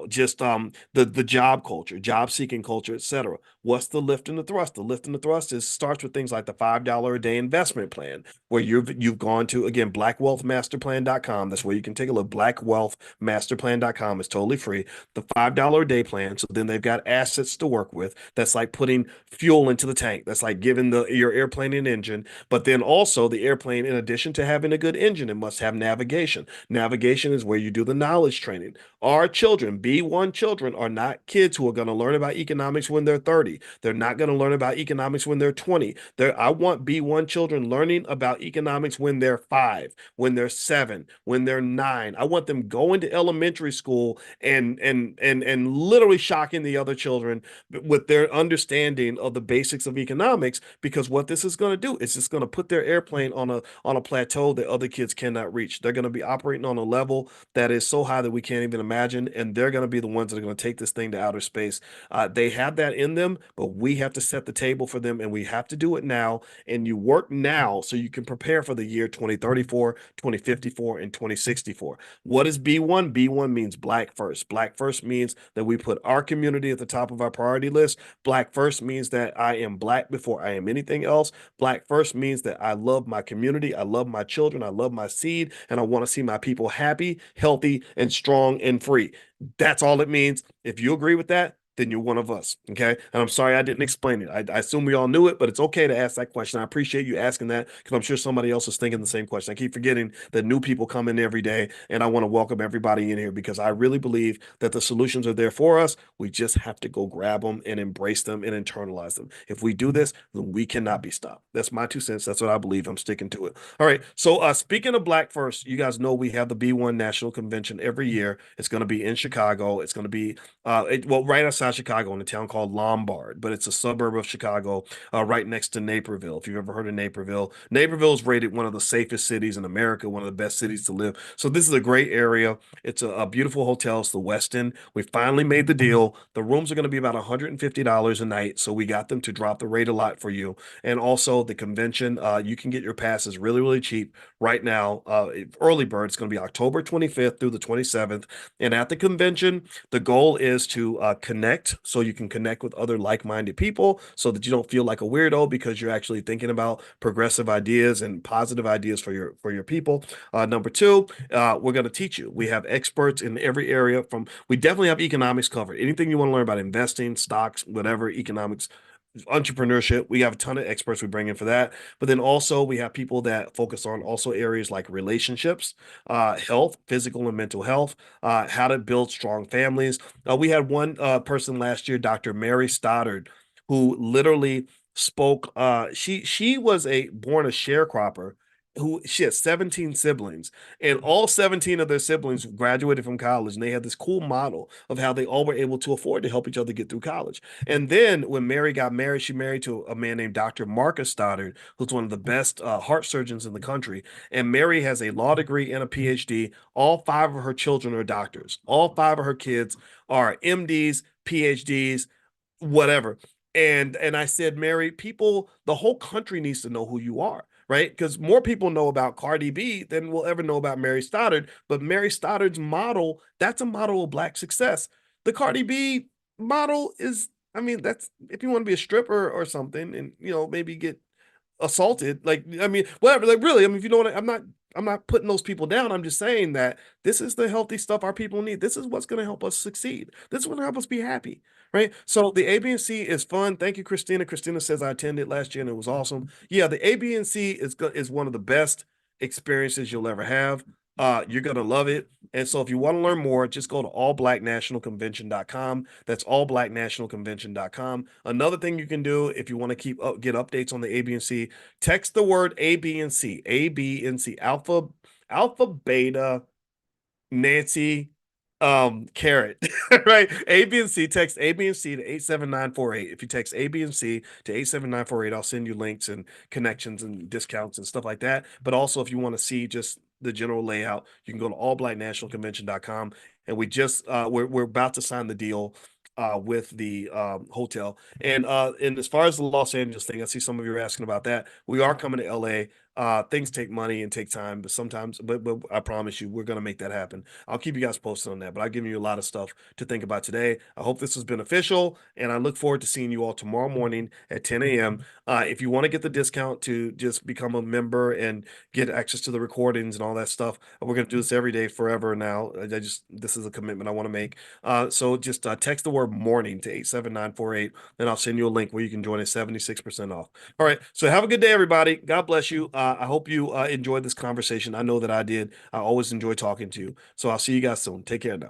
just the job culture, job seeking culture, etc. What's the lift and the thrust? The lift and the thrust starts with things like the $5 a day investment plan, where you've gone to, again, blackwealthmasterplan.com. That's where you can take a look. Blackwealthmasterplan.com is totally free. The $5 a day plan. So then they've got assets to work with. That's like putting fuel into the tank. That's like giving your airplane an engine. But then also the airplane, in addition to having a good engine, it must have navigation. Navigation is where you do the knowledge training. Our children, B1 children, are not kids who are going to learn about economics when they're 30. They're not going to learn about economics when they're 20. I want B1 children learning about economics when they're 5, when they're 7, when they're 9. I want them going to elementary school and literally shocking the other children with their understanding of the basics of economics, because what this is going to do is it's going to put their airplane on a plateau that other kids cannot reach. They're going to be operating on a level that is so high that we can't even imagine, and they're going to be the ones that are going to take this thing to outer space. They have that in them, but we have to set the table for them, and we have to do it now. And you work now so you can prepare for the year 2034, 2054, and 2064. What is B1? B1 means Black first. Black first means that we put our community at the top of our priority list. Black first means that I am Black before I am anything else. Black first means that I love my community, I love my children, I love my seed, and I want to see my people happy, healthy, and strong and free. That's all it means. If you agree with that, then you're one of us. Okay. And I'm sorry I didn't explain it. I assume we all knew it, but it's okay to ask that question. I appreciate you asking that because I'm sure somebody else is thinking the same question. I keep forgetting that new people come in every day, and I want to welcome everybody in here because I really believe that the solutions are there for us. We just have to go grab them and embrace them and internalize them. If we do this, then we cannot be stopped. That's my 2 cents. That's what I believe. I'm sticking to it. All right. So speaking of Black First, you guys know we have the B1 National Convention every year. It's going to be in Chicago. It's going to be right outside Chicago in a town called Lombard, but it's a suburb of Chicago, right next to Naperville. If you've ever heard of Naperville, Naperville is rated one of the safest cities in America, one of the best cities to live. So this is a great area. It's a beautiful hotel. It's the Westin. We finally made the deal. The rooms are going to be about $150 a night, so we got them to drop the rate a lot for you. And also the convention, you can get your passes really, really cheap right now. Early bird, it's going to be October 25th through the 27th. And at the convention, the goal is to connect, so you can connect with other like-minded people so that you don't feel like a weirdo because you're actually thinking about progressive ideas and positive ideas for your people. Number two, we're going to teach you. We have experts in every area. We definitely have economics covered. Anything you want to learn about investing, stocks, whatever, economics, entrepreneurship, we have a ton of experts we bring in for that. But then also we have people that focus on also areas like relationships, health, physical and mental health, how to build strong families. We had one person last year, Dr. Mary Stoddard, who literally spoke. She was a born a sharecropper. Who she had 17 siblings, and all 17 of their siblings graduated from college, and they had this cool model of how they all were able to afford to help each other get through college. And then when Mary got married, she married to a man named Dr. Marcus Stoddard, who's one of the best heart surgeons in the country. And Mary has a law degree and a PhD. All 5 of her children are doctors. All 5 of her kids are MDs, PhDs, whatever. And I said, Mary, people, the whole country needs to know who you are, right? Because more people know about Cardi B than will ever know about Mary Stoddard. But Mary Stoddard's model, that's a model of Black success. The Cardi B model is, I mean, that's if you want to be a stripper or something and, maybe get assaulted. Like, I mean, whatever. Like, really, I mean, if you know what I'm not putting those people down. I'm just saying that this is the healthy stuff our people need. This is what's going to help us succeed. This is going to help us be happy, right? So the ABNC is fun. Thank you, Christina. Christina says I attended last year and it was awesome. Yeah, the ABNC is one of the best experiences you'll ever have. You're gonna love it. And so if you want to learn more, just go to allblacknationalconvention.com. That's allblacknationalconvention.com. Another thing you can do if you want to get updates on the ABNC, text the word ABNC, ABNC, alpha, beta, Nancy, carrot, right? A, B, and C, text A, B, and C to 87948. If you text A, B, and C to 87948, I'll send you links and connections and discounts and stuff like that. But also, if you want to see just the general layout, you can go to allblacknationalconvention.com. And we're about to sign the deal with the hotel. And as far as the Los Angeles thing, I see some of you are asking about that. We are coming to LA. Things take money and take time, but sometimes, but I promise you, we're gonna make that happen. I'll keep you guys posted on that. But I've given you a lot of stuff to think about today. I hope this was beneficial, and I look forward to seeing you all tomorrow morning at 10 a.m. If you want to get the discount to just become a member and get access to the recordings and all that stuff, we're gonna do this every day forever now. This is a commitment I want to make. So just text the word morning to 87948, and I'll send you a link where you can join at 76% off. All right. So have a good day, everybody. God bless you. I hope you enjoyed this conversation. I know that I did. I always enjoy talking to you. So I'll see you guys soon. Take care now.